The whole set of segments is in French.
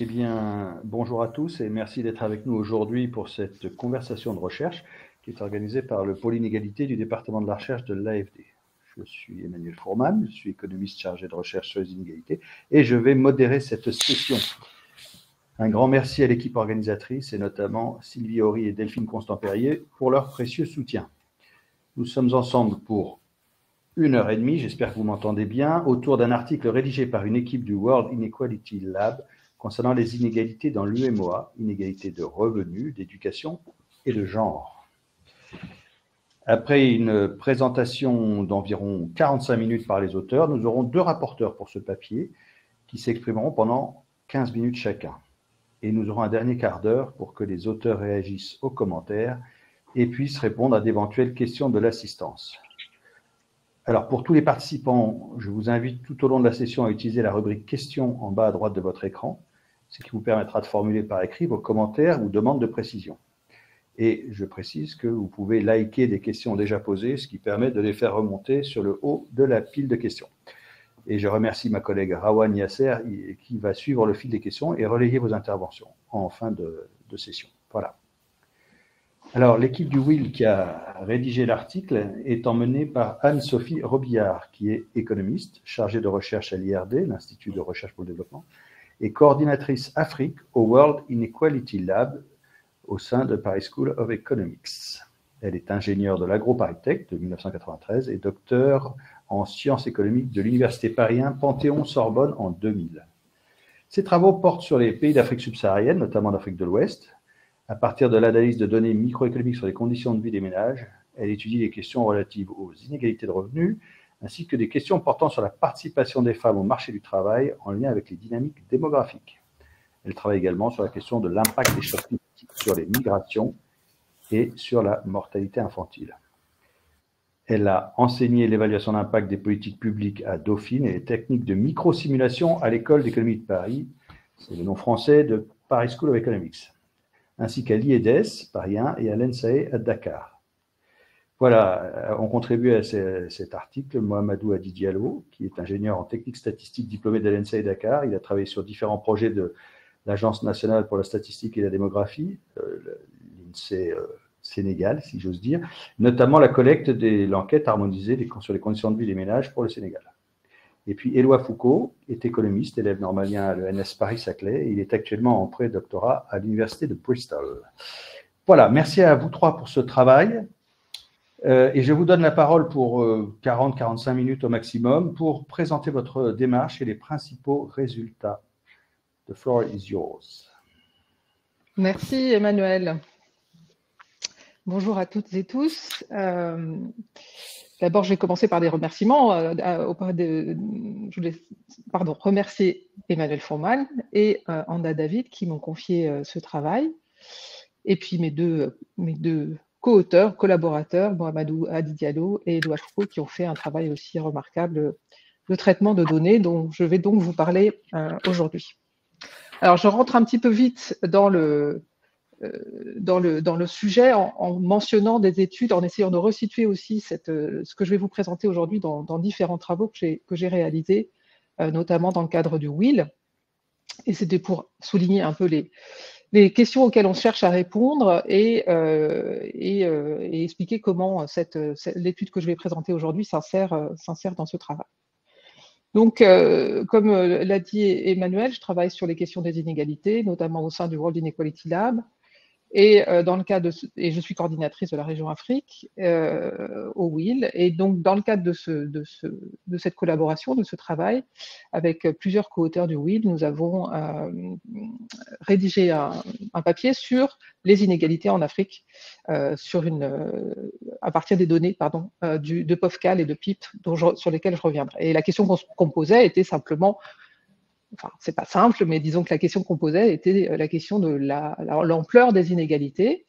Eh bien, bonjour à tous et merci d'être avec nous aujourd'hui pour cette conversation de recherche qui est organisée par le pôle inégalité du département de la recherche de l'AFD. Je suis Emmanuel Fourman, je suis économiste chargé de recherche sur les inégalités et je vais modérer cette session. Un grand merci à l'équipe organisatrice et notamment Sylvie Horry et Delphine Constant-Perrier pour leur précieux soutien. Nous sommes ensemble pour 1h30, j'espère que vous m'entendez bien, autour d'un article rédigé par une équipe du World Inequality Lab concernant les inégalités dans l'UMOA, inégalités de revenus, d'éducation et de genre. Après une présentation d'environ 45 minutes par les auteurs, nous aurons 2 rapporteurs pour ce papier qui s'exprimeront pendant 15 minutes chacun. Et nous aurons un dernier quart d'heure pour que les auteurs réagissent aux commentaires et puissent répondre à d'éventuelles questions de l'assistance. Alors, pour tous les participants, je vous invite tout au long de la session à utiliser la rubrique questions en bas à droite de votre écran, ce qui vous permettra de formuler par écrit vos commentaires ou demandes de précision. Et je précise que vous pouvez liker des questions déjà posées, ce qui permet de les faire remonter sur le haut de la pile de questions. Et je remercie ma collègue Rawan Yasser qui va suivre le fil des questions et relayer vos interventions en fin de session. Voilà. Alors, l'équipe du WIL qui a rédigé l'article est emmenée par Anne-Sophie Robillard, qui est économiste, chargée de recherche à l'IRD, l'Institut de recherche pour le développement, et coordinatrice Afrique au World Inequality Lab au sein de Paris School of Economics. Elle est ingénieure de l'AgroParisTech de 1993 et docteure en sciences économiques de l'Université Paris 1 Panthéon-Sorbonne en 2000. Ses travaux portent sur les pays d'Afrique subsaharienne, notamment d'Afrique de l'Ouest. À partir de l'analyse de données microéconomiques sur les conditions de vie des ménages, elle étudie les questions relatives aux inégalités de revenus, ainsi que des questions portant sur la participation des femmes au marché du travail en lien avec les dynamiques démographiques. Elle travaille également sur la question de l'impact des chocs climatiques sur les migrations et sur la mortalité infantile. Elle a enseigné l'évaluation d'impact des politiques publiques à Dauphine et les techniques de microsimulation à l'école d'économie de Paris, c'est le nom français de Paris School of Economics, ainsi qu'à l'IEDES, Paris 1, et à l'ENSAE à Dakar. Voilà, on contribue à cet article Mohamedou Hadi Diallo, qui est ingénieur en technique statistique diplômé de l'ENSAE Dakar. Il a travaillé sur différents projets de l'Agence nationale pour la statistique et la démographie, l'INSEE Sénégal, si j'ose dire, notamment la collecte de l'enquête harmonisée sur les conditions de vie des ménages pour le Sénégal. Et puis Éloi Foucault est économiste, élève normalien à l'ENS Paris-Saclay, et il est actuellement en pré-doctorat à l'université de Bristol. Voilà, merci à vous trois pour ce travail. Et je vous donne la parole pour 40-45 minutes au maximum pour présenter votre démarche et les principaux résultats. The floor is yours. Merci Emmanuel. Bonjour à toutes et tous. D'abord, je vais commencer par des remerciements. Je voulais remercier Emmanuel Fourman et Anda David qui m'ont confié ce travail. Et puis mes deux co-auteurs, collaborateurs, Mohamedou Hadi Diallo et Éloi Foucault, qui ont fait un travail aussi remarquable de traitement de données, dont je vais donc vous parler aujourd'hui. Alors, je rentre un petit peu vite dans le sujet en mentionnant des études, en essayant de resituer aussi ce que je vais vous présenter aujourd'hui dans différents travaux que j'ai réalisés, notamment dans le cadre du WIL. Et c'était pour souligner un peu les questions auxquelles on cherche à répondre et expliquer comment l'étude que je vais présenter aujourd'hui s'insère dans ce travail. Donc, comme l'a dit Emmanuel, je travaille sur les questions des inégalités, notamment au sein du World Inequality Lab. Et et je suis coordinatrice de la région Afrique au WIL. Et donc, dans le cadre de cette collaboration, de ce travail, avec plusieurs co-auteurs du WIL, nous avons rédigé un papier sur les inégalités en Afrique, à partir des données de POFCAL et de PIP, sur lesquelles je reviendrai. Et la question qu'on posait était simplement, enfin, c'est pas simple, mais disons que la question qu'on posait était la question de l'ampleur des inégalités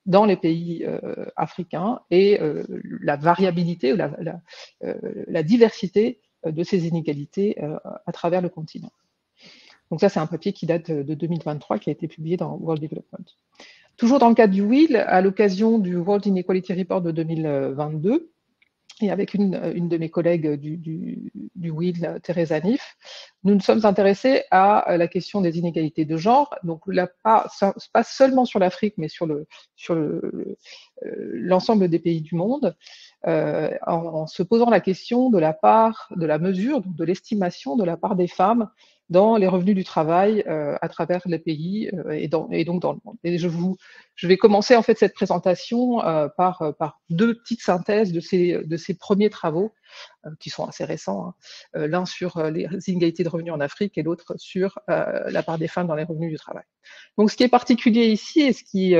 dans les pays africains et la variabilité ou la diversité de ces inégalités à travers le continent. Donc ça, c'est un papier qui date de 2023, qui a été publié dans World Development. Toujours dans le cadre du WIL, à l'occasion du World Inequality Report de 2022, et avec une de mes collègues du WIL, Teresa Nif, nous nous sommes intéressés à la question des inégalités de genre, donc là, pas seulement sur l'Afrique, mais sur l'ensemble des pays du monde, en se posant la question de la part, de la mesure, donc de l'estimation de la part des femmes dans les revenus du travail à travers les pays et donc dans le monde. Et je vais commencer en fait cette présentation par deux petites synthèses de ces premiers travaux qui sont assez récents, hein, l'un sur les inégalités de revenus en Afrique et l'autre sur la part des femmes dans les revenus du travail. Donc ce qui est particulier ici et ce qui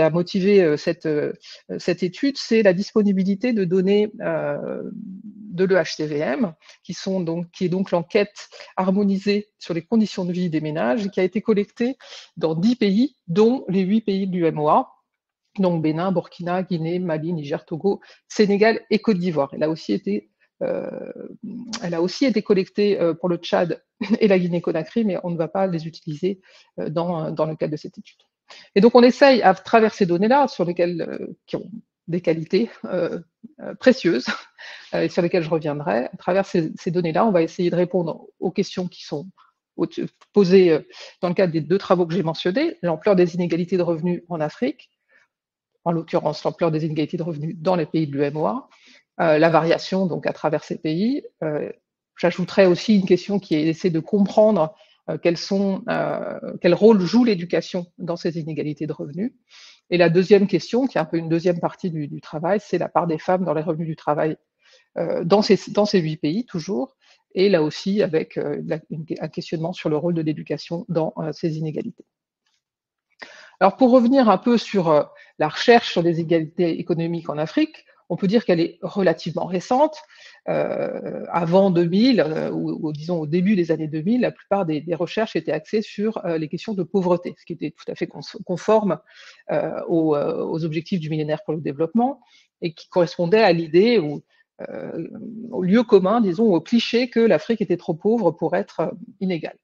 a motivé cette étude, c'est la disponibilité de données de l'EHCVM, qui est donc l'enquête harmonisée sur les conditions de vie des ménages, et qui a été collectée dans 10 pays, dont les 8 pays de l'UMOA, donc Bénin, Burkina, Guinée, Mali, Niger, Togo, Sénégal et Côte d'Ivoire. Elle a aussi été collectée pour le Tchad et la Guinée-Conakry, mais on ne va pas les utiliser dans le cadre de cette étude. Et donc on essaye, à travers ces données-là, qui ont des qualités précieuses, et sur lesquelles je reviendrai, à travers ces données-là, on va essayer de répondre aux questions qui sont posées dans le cadre des deux travaux que j'ai mentionnés, l'ampleur des inégalités de revenus en Afrique, en l'occurrence l'ampleur des inégalités de revenus dans les pays de l'UMOA, la variation donc à travers ces pays. J'ajouterais aussi une question qui est d'essayer de comprendre quel rôle joue l'éducation dans ces inégalités de revenus. Et la deuxième question, qui est un peu une deuxième partie du travail, c'est la part des femmes dans les revenus du travail dans ces 8 pays toujours, et là aussi avec un questionnement sur le rôle de l'éducation dans ces inégalités. Alors pour revenir un peu sur la recherche sur les inégalités économiques en Afrique, on peut dire qu'elle est relativement récente. Avant 2000, ou disons au début des années 2000, la plupart des recherches étaient axées sur les questions de pauvreté, ce qui était tout à fait conforme aux objectifs du millénaire pour le développement et qui correspondait à l'idée au lieu commun, disons, au cliché que l'Afrique était trop pauvre pour être inégale.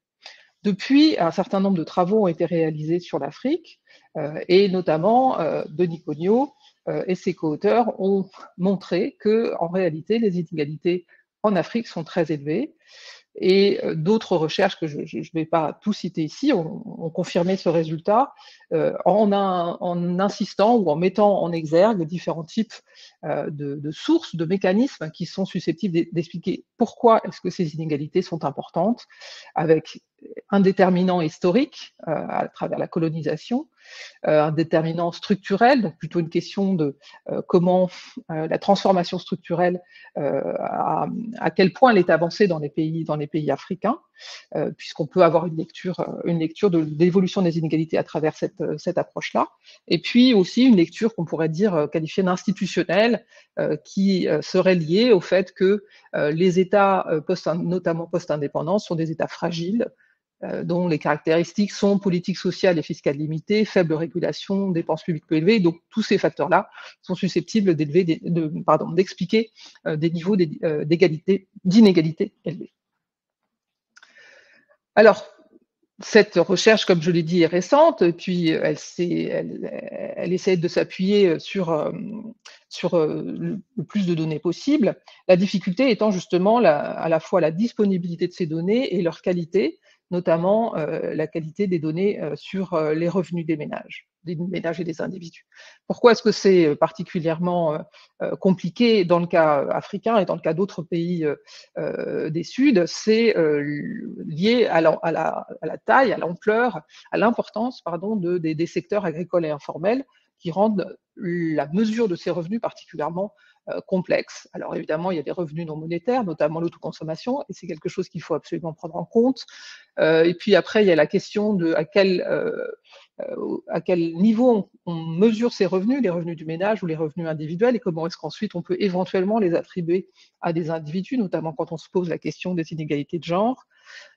Depuis, un certain nombre de travaux ont été réalisés sur l'Afrique, et notamment Denis Cognot et ses co-auteurs ont montré que, en réalité, les inégalités en Afrique sont très élevées. Et d'autres recherches que je ne vais pas tout citer ici ont confirmé ce résultat en insistant ou en mettant en exergue différents types de sources, de mécanismes qui sont susceptibles d'expliquer pourquoi est-ce que ces inégalités sont importantes, avec un déterminant historique à travers la colonisation, un déterminant structurel, donc plutôt une question de comment la transformation structurelle, à quel point elle est avancée dans les pays africains, puisqu'on peut avoir une lecture de l'évolution des inégalités à travers cette approche-là, et puis aussi une lecture qu'on pourrait dire qualifiée d'institutionnelle, qui serait liée au fait que les États, notamment post-indépendance, sont des États fragiles, dont les caractéristiques sont politique sociale et fiscale limitée, faible régulation, dépenses publiques peu élevées. Donc tous ces facteurs-là sont susceptibles d'expliquer des niveaux d'inégalité élevés. Alors, cette recherche, comme je l'ai dit, est récente, et puis elle essaie de s'appuyer sur le plus de données possible. La difficulté étant justement à la fois la disponibilité de ces données et leur qualité, notamment la qualité des données sur les revenus des ménages et des individus. Pourquoi est-ce que c'est particulièrement compliqué dans le cas africain et dans le cas d'autres pays des Suds? C'est lié à la taille, à l'ampleur, à l'importance des secteurs agricoles et informels qui rendent la mesure de ces revenus particulièrement complexe. Alors évidemment, il y a des revenus non monétaires, notamment l'autoconsommation, et c'est quelque chose qu'il faut absolument prendre en compte. Et puis après, il y a la question de à quel niveau on mesure ces revenus, les revenus du ménage ou les revenus individuels, et comment est-ce qu'ensuite on peut éventuellement les attribuer à des individus, notamment quand on se pose la question des inégalités de genre.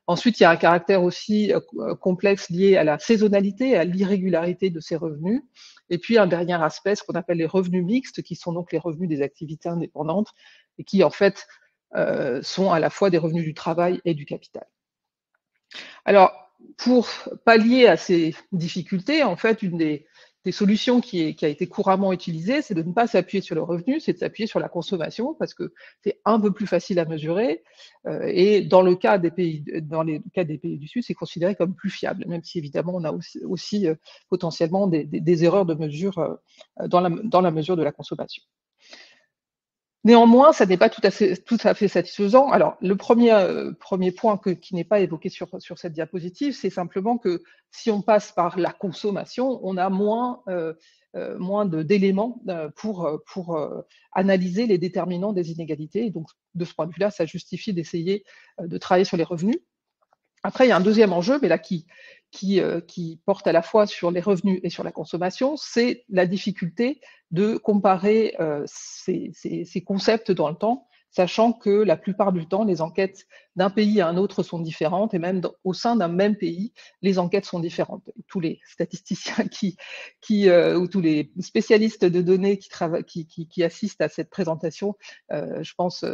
Ensuite, il y a un caractère aussi complexe lié à la saisonnalité, à l'irrégularité de ces revenus. Et puis, un dernier aspect, ce qu'on appelle les revenus mixtes, qui sont donc les revenus des activités indépendantes et qui, en fait, sont à la fois des revenus du travail et du capital. Alors, pour pallier à ces difficultés, en fait, une des des solutions qui a été couramment utilisée, c'est de ne pas s'appuyer sur le revenu, c'est de s'appuyer sur la consommation, parce que c'est un peu plus facile à mesurer, et dans les cas des pays du Sud, c'est considéré comme plus fiable, même si évidemment on a aussi potentiellement des erreurs de mesure dans la mesure de la consommation. Néanmoins, ça n'est pas tout à fait satisfaisant. Alors, le premier point qui n'est pas évoqué sur cette diapositive, c'est simplement que si on passe par la consommation, on a moins d'éléments pour analyser les déterminants des inégalités. Et donc, de ce point de vue-là, ça justifie d'essayer de travailler sur les revenus. Après, il y a un deuxième enjeu, mais là qui porte à la fois sur les revenus et sur la consommation, c'est la difficulté de comparer ces concepts dans le temps, sachant que la plupart du temps, les enquêtes d'un pays à un autre sont différentes, et même au sein d'un même pays, les enquêtes sont différentes. Tous les statisticiens ou tous les spécialistes de données qui assistent à cette présentation, je pense,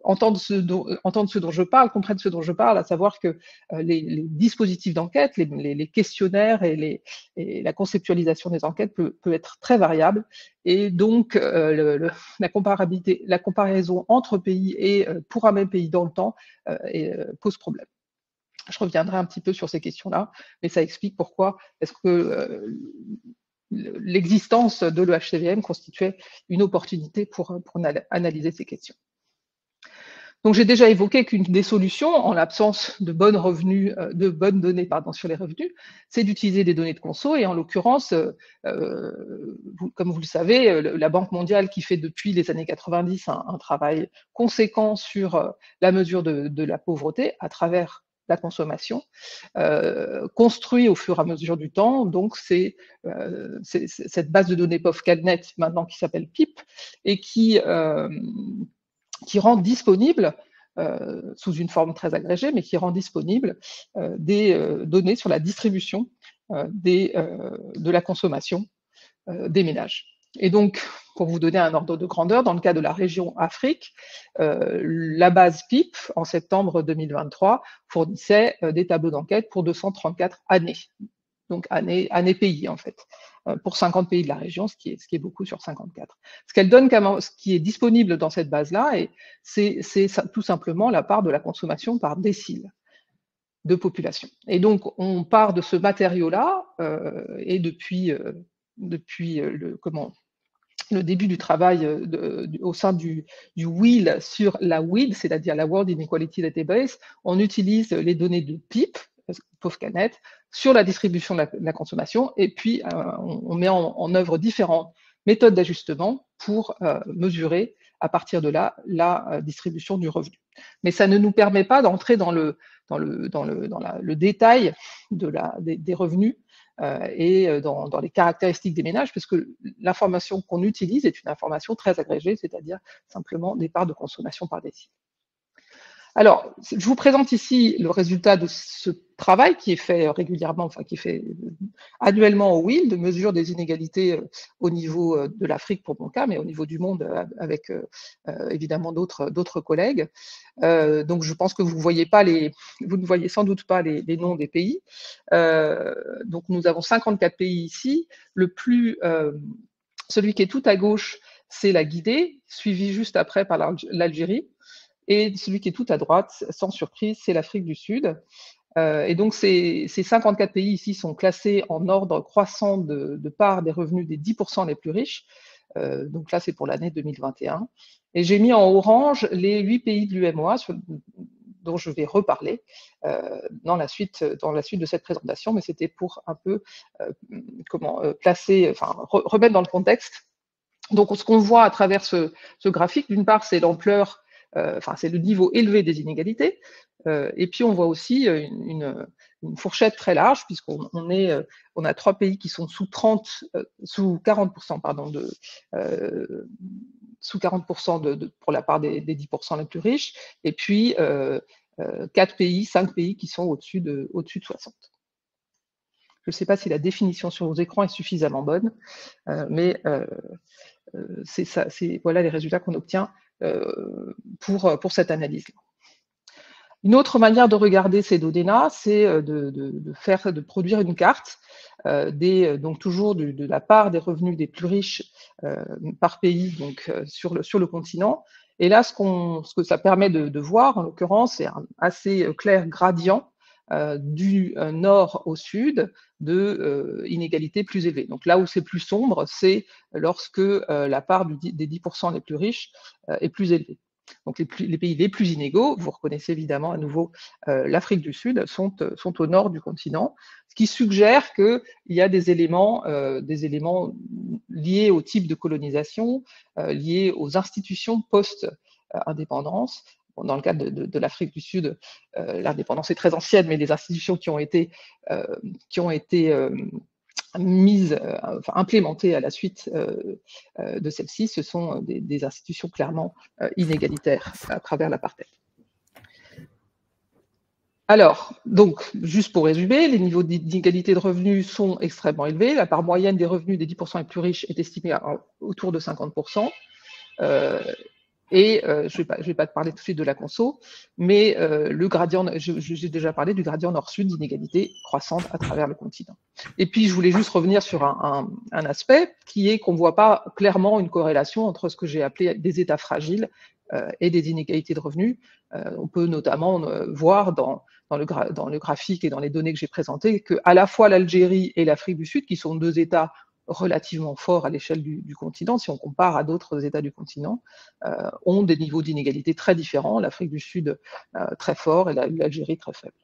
entendent ce dont je parle, comprennent ce dont je parle, à savoir que les dispositifs d'enquête, les questionnaires et la conceptualisation des enquêtes peut être très variable, et donc la comparaison entre pays et pour un même pays dans le temps pose problème. Je reviendrai un petit peu sur ces questions-là, mais ça explique pourquoi est-ce que l'existence de l'EHCVM constituait une opportunité pour analyser ces questions. Donc, j'ai déjà évoqué qu'une des solutions, en l'absence de bonnes données sur les revenus, c'est d'utiliser des données de conso. Et en l'occurrence, comme vous le savez, la Banque mondiale, qui fait depuis les années 90 un travail conséquent sur la mesure de la pauvreté à travers la consommation, construit au fur et à mesure du temps. Donc, c'est cette base de données POVCALNet maintenant qui s'appelle PIP et qui rend disponible, sous une forme très agrégée, mais qui rend disponible des données sur la distribution de la consommation des ménages. Et donc, pour vous donner un ordre de grandeur, dans le cas de la région Afrique, la base PIP, en septembre 2023, fournissait des tableaux d'enquête pour 234 années. Donc année pays en fait, pour 50 pays de la région, ce qui est beaucoup sur 54. Ce qu'elle donne, ce qui est disponible dans cette base-là, c'est tout simplement la part de la consommation par décile de population. Et donc on part de ce matériau-là, et depuis le début du travail au sein du WIL sur la WID, c'est-à-dire la World Inequality Database, on utilise les données de PIP, POVCALNet, sur la distribution de la consommation, et puis on met en œuvre différentes méthodes d'ajustement pour mesurer à partir de là la distribution du revenu. Mais ça ne nous permet pas d'entrer dans le détail des revenus et dans les caractéristiques des ménages, parce que l'information qu'on utilise est une information très agrégée, c'est-à-dire simplement des parts de consommation par décile. Alors, je vous présente ici le résultat de ce travail qui est fait régulièrement, enfin qui est fait annuellement au WIL, de mesure des inégalités au niveau de l'Afrique pour mon cas, mais au niveau du monde avec évidemment d'autres collègues. Donc, je pense que vous ne voyez sans doute pas les noms des pays. Donc, nous avons 54 pays ici. Celui qui est tout à gauche, c'est la Guinée, suivi juste après par l'Algérie. Et celui qui est tout à droite, sans surprise, c'est l'Afrique du Sud. Et donc, ces 54 pays ici sont classés en ordre croissant de part des revenus des 10% les plus riches. Donc là, c'est pour l'année 2021. Et j'ai mis en orange les 8 pays de l'UMOA dont je vais reparler dans la suite de cette présentation, mais c'était pour un peu remettre dans le contexte. Donc, ce qu'on voit à travers ce graphique, d'une part, c'est l'ampleur, c'est le niveau élevé des inégalités, et puis on voit aussi une fourchette très large, puisqu'on a 3 pays qui sont sous 40%, pardon, sous 40% pour la part des 10% les plus riches, et puis 5 pays qui sont au-dessus de 60. Je ne sais pas si la définition sur vos écrans est suffisamment bonne, mais voilà les résultats qu'on obtient pour cette analyse. Une autre manière de regarder ces données-là, c'est de produire une carte donc toujours de la part des revenus des plus riches par pays, donc sur le continent. Et là, ce que ça permet de voir, en l'occurrence, c'est un assez clair gradient du nord au sud de inégalités plus élevées. Donc là où c'est plus sombre, c'est lorsque la part des 10% les plus riches est plus élevée. Donc les pays les plus inégaux, vous reconnaissez évidemment à nouveau l'Afrique du Sud, sont au nord du continent, ce qui suggère qu'il y a des éléments liés au type de colonisation, liés aux institutions post-indépendance. Dans le cas de l'Afrique du Sud, l'indépendance est très ancienne, mais les institutions qui ont été implémentées à la suite de celle-ci, ce sont des institutions clairement inégalitaires à travers l'apartheid. Alors, donc, juste pour résumer, les niveaux d'inégalité de revenus sont extrêmement élevés. La part moyenne des revenus des 10% les plus riches est estimée autour de 50%. Je vais pas te parler tout de suite de la conso, mais le gradient, j'ai déjà parlé du gradient nord-sud d'inégalité croissante à travers le continent. Et puis, je voulais juste revenir sur un aspect qui est qu'on ne voit pas clairement une corrélation entre ce que j'ai appelé des états fragiles et des inégalités de revenus. On peut notamment voir dans le graphique et dans les données que j'ai présentées qu'à la fois l'Algérie et l'Afrique du Sud, qui sont deux États relativement forts à l'échelle du continent, si on compare à d'autres États du continent, ont des niveaux d'inégalité très différents, l'Afrique du Sud très fort et l'Algérie très faible.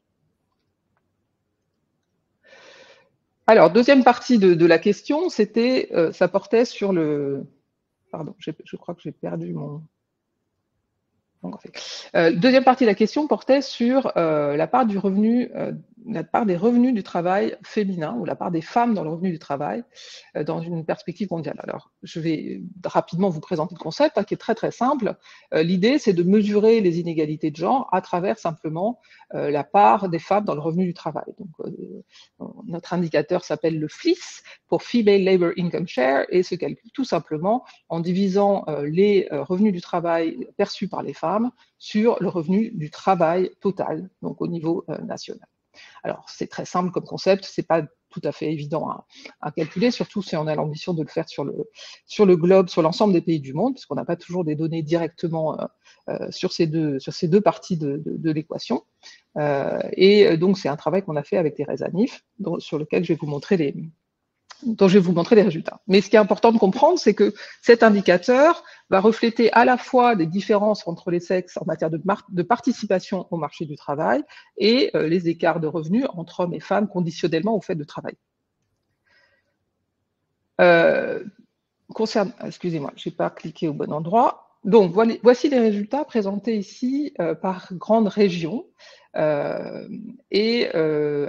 Alors, deuxième partie de la question, ça portait sur le... Pardon, je crois que j'ai perdu mon... Deuxième partie de la question portait sur la part des revenus du travail féminin ou la part des femmes dans le revenu du travail dans une perspective mondiale. Alors, je vais rapidement vous présenter le concept qui est très très simple. L'idée, c'est de mesurer les inégalités de genre à travers simplement la part des femmes dans le revenu du travail. Donc, notre indicateur s'appelle le FLIS, pour Female Labor Income Share, et se calcule tout simplement en divisant les revenus du travail perçus par les femmes sur le revenu du travail total, donc au niveau national. Alors, c'est très simple comme concept, c'est pas tout à fait évident à calculer, surtout si on a l'ambition de le faire sur le globe, sur l'ensemble des pays du monde, puisqu'on n'a pas toujours des données directement sur ces deux parties de l'équation. Et donc, c'est un travail qu'on a fait avec Thérèse Anif, sur lequel je vais vous montrer les résultats. Mais ce qui est important de comprendre, c'est que cet indicateur va refléter à la fois des différences entre les sexes en matière de participation au marché du travail et les écarts de revenus entre hommes et femmes conditionnellement au fait de travailler. Excusez-moi, je n'ai pas cliqué au bon endroit. Donc, voici les résultats présentés ici par grande région.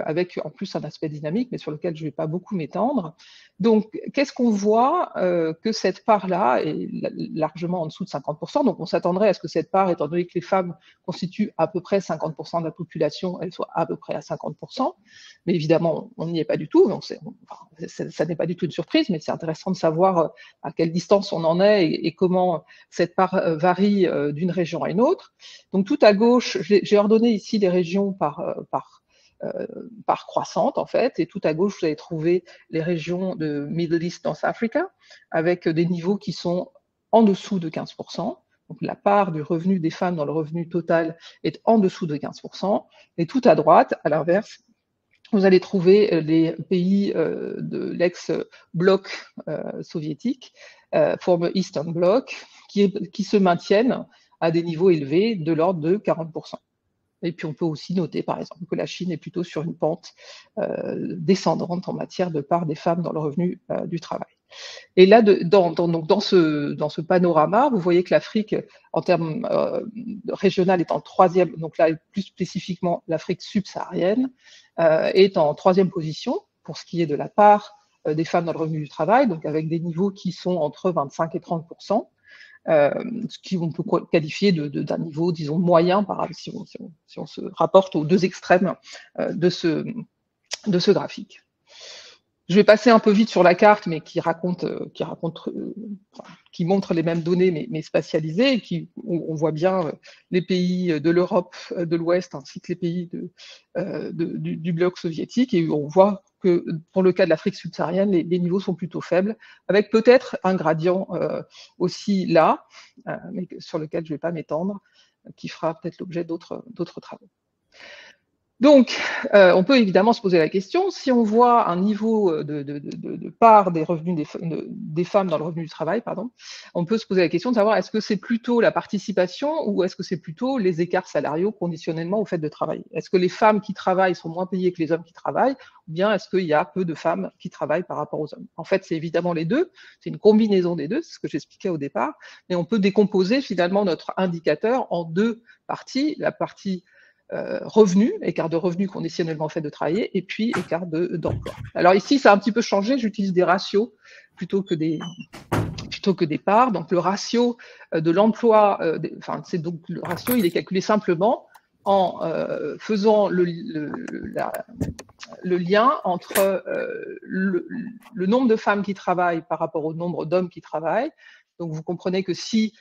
Avec en plus un aspect dynamique, mais sur lequel je ne vais pas beaucoup m'étendre. Donc, qu'est-ce qu'on voit que cette part-là est largement en dessous de 50%. Donc, on s'attendrait à ce que cette part, étant donné que les femmes constituent à peu près 50% de la population, elle soit à peu près à 50%. Mais évidemment, on n'y est pas du tout. Donc, ça n'est pas du tout une surprise, mais c'est intéressant de savoir à quelle distance on en est et comment cette part varie d'une région à une autre. Donc, tout à gauche, j'ai ordonné ici les régions par croissante, en fait, et tout à gauche, vous allez trouver les régions de Middle East, North Africa, avec des niveaux qui sont en dessous de 15%. Donc, la part du revenu des femmes dans le revenu total est en dessous de 15%. Et tout à droite, à l'inverse, vous allez trouver les pays de l'ex-bloc soviétique, former Eastern Bloc, qui se maintiennent à des niveaux élevés de l'ordre de 40%. Et puis on peut aussi noter, par exemple, que la Chine est plutôt sur une pente descendante en matière de part des femmes dans le revenu du travail. Et là, dans ce panorama, vous voyez que l'Afrique, en termes régional, est en troisième, donc là, plus spécifiquement, l'Afrique subsaharienne, est en troisième position pour ce qui est de la part des femmes dans le revenu du travail, donc avec des niveaux qui sont entre 25 et 30%. Ce qu'on peut qualifier d'un niveau, disons, moyen, si on se rapporte aux deux extrêmes de ce graphique. Je vais passer un peu vite sur la carte, mais qui montre les mêmes données, mais spatialisées, où on voit bien les pays de l'Europe de l'Ouest ainsi que les pays du bloc soviétique, et on voit que pour le cas de l'Afrique subsaharienne, les niveaux sont plutôt faibles, avec peut-être un gradient aussi là, mais sur lequel je ne vais pas m'étendre, qui fera peut-être l'objet d'autres travaux. Donc, on peut évidemment se poser la question, si on voit un niveau de part des revenus des femmes dans le revenu du travail, pardon, on peut se poser la question de savoir est-ce que c'est plutôt la participation ou est-ce que c'est plutôt les écarts salariaux conditionnellement au fait de travailler? Est-ce que les femmes qui travaillent sont moins payées que les hommes qui travaillent, ou bien est-ce qu'il y a peu de femmes qui travaillent par rapport aux hommes? En fait, c'est évidemment les deux, c'est une combinaison des deux, c'est ce que j'expliquais au départ, mais on peut décomposer finalement notre indicateur en deux parties, la partie revenus, écart de revenus conditionnellement fait de travailler, et puis écart d'emploi. Alors ici, ça a un petit peu changé, j'utilise des ratios plutôt que des parts. Donc le ratio de l'emploi, c'est donc le ratio, il est calculé simplement en faisant le lien entre le nombre de femmes qui travaillent par rapport au nombre d'hommes qui travaillent. Donc vous comprenez que si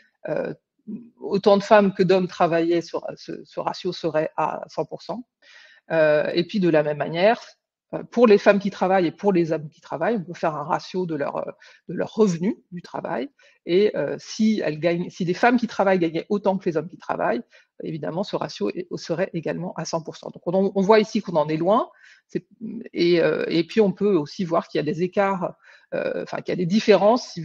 autant de femmes que d'hommes travaillaient, ce ratio serait à 100%. Et puis de la même manière, pour les femmes qui travaillent et pour les hommes qui travaillent, on peut faire un ratio de leur revenu du travail. Et si des femmes qui travaillent gagnaient autant que les hommes qui travaillent, évidemment, ce ratio serait également à 100%. Donc on voit ici qu'on en est loin. Et puis on peut aussi voir qu'il y a des écarts, qu'il y a des différences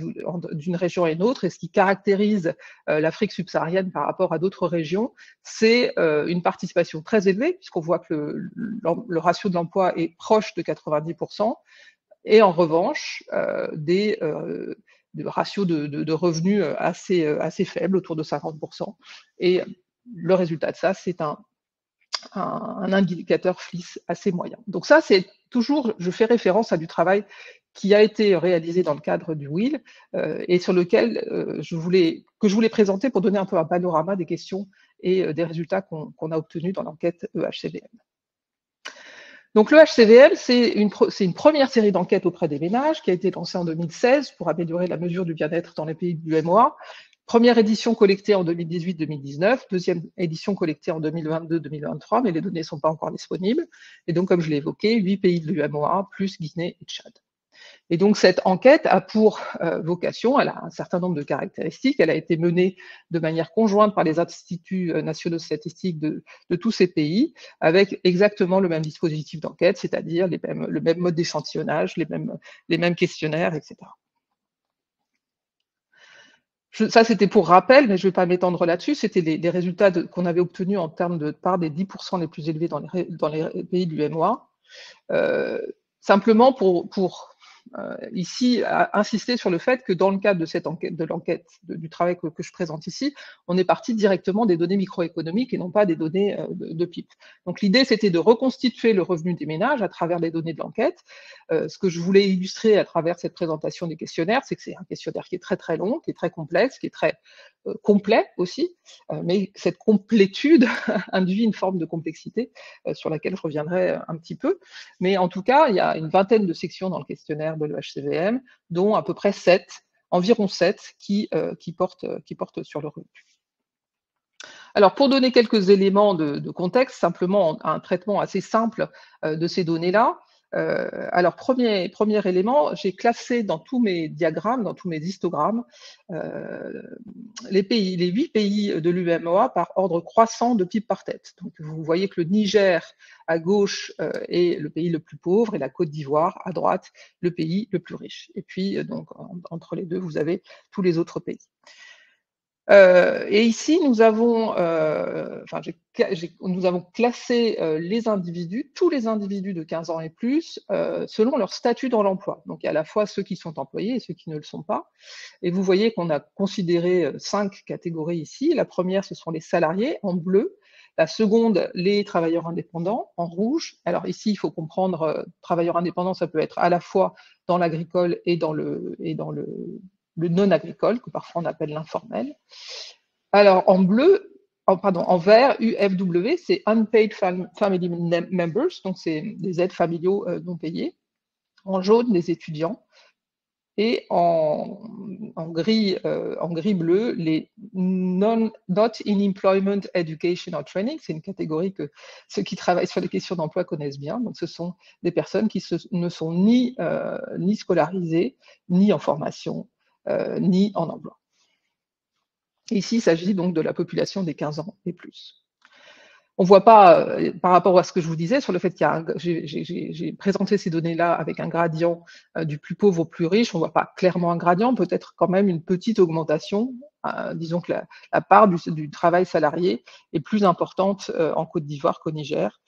d'une région à une autre. Et ce qui caractérise l'Afrique subsaharienne par rapport à d'autres régions, c'est une participation très élevée, puisqu'on voit que le ratio de l'emploi est proche de 90%, et en revanche, des ratios de revenus assez faibles, autour de 50%. Et le résultat de ça, c'est un indicateur FLIS assez moyen. Donc ça, c'est toujours, je fais référence à du travail qui a été réalisé dans le cadre du WIL et sur lequel je voulais présenter pour donner un peu un panorama des questions et des résultats qu'on a obtenus dans l'enquête EHCVM. Donc le HCVM, c'est une première série d'enquêtes auprès des ménages qui a été lancée en 2016 pour améliorer la mesure du bien-être dans les pays de l'UMOA. Première édition collectée en 2018-2019, deuxième édition collectée en 2022-2023, mais les données ne sont pas encore disponibles. Et donc, comme je l'ai évoqué, 8 pays de l'UMOA, plus Guinée et Tchad. Et donc, cette enquête a pour vocation, elle a un certain nombre de caractéristiques, elle a été menée de manière conjointe par les instituts nationaux de statistiques de tous ces pays, avec exactement le même dispositif d'enquête, c'est-à-dire le même mode d'échantillonnage, les mêmes questionnaires, etc. Ça, c'était pour rappel, mais je ne vais pas m'étendre là-dessus. C'était les résultats qu'on avait obtenus en termes de part des 10% les plus élevés dans les pays de l'UMOA. Simplement pour ici insister sur le fait que dans le cadre de cette enquête, du travail que je présente ici, on est parti directement des données microéconomiques et non pas des données de PIB. Donc l'idée, c'était de reconstituer le revenu des ménages à travers les données de l'enquête. Ce que je voulais illustrer à travers cette présentation des questionnaires, c'est que c'est un questionnaire qui est très très long, qui est très complexe, qui est très complet aussi, mais cette complétude induit une forme de complexité sur laquelle je reviendrai un petit peu. Mais en tout cas, il y a une vingtaine de sections dans le questionnaire de l'EHCVM, dont à peu près environ 7 qui portent sur le revenu. Alors, pour donner quelques éléments de contexte, simplement un traitement assez simple de ces données-là. Alors, premier élément, j'ai classé dans tous mes diagrammes, dans tous mes histogrammes, les 8 pays de l'UMOA par ordre croissant de PIB par tête. Donc, vous voyez que le Niger, à gauche, est le pays le plus pauvre, et la Côte d'Ivoire, à droite, le pays le plus riche. Et puis, donc, entre les deux, vous avez tous les autres pays. Et ici, nous avons classé les individus, tous les individus de 15 ans et plus, selon leur statut dans l'emploi. Donc, il y a à la fois ceux qui sont employés et ceux qui ne le sont pas. Et vous voyez qu'on a considéré 5 catégories ici. La première, ce sont les salariés, en bleu. La seconde, les travailleurs indépendants, en rouge. Alors ici, il faut comprendre, travailleurs indépendants, ça peut être à la fois dans l'agricole et dans le non-agricole, que parfois on appelle l'informel. Alors, en vert, UFW, c'est Unpaid Family Members, donc c'est des aides familiaux non payées. En jaune, les étudiants. Et en gris bleu, les not in employment, education or training. C'est une catégorie que ceux qui travaillent sur les questions d'emploi connaissent bien. Donc, ce sont des personnes qui ne sont ni scolarisées, ni en formation, ni en emploi. Ici, il s'agit donc de la population des 15 ans et plus. On ne voit pas, par rapport à ce que je vous disais, sur le fait qu'il y a j'ai présenté ces données-là avec un gradient du plus pauvre au plus riche, on ne voit pas clairement un gradient, peut-être quand même une petite augmentation. Disons que la part du travail salarié est plus importante en Côte d'Ivoire qu'au Niger.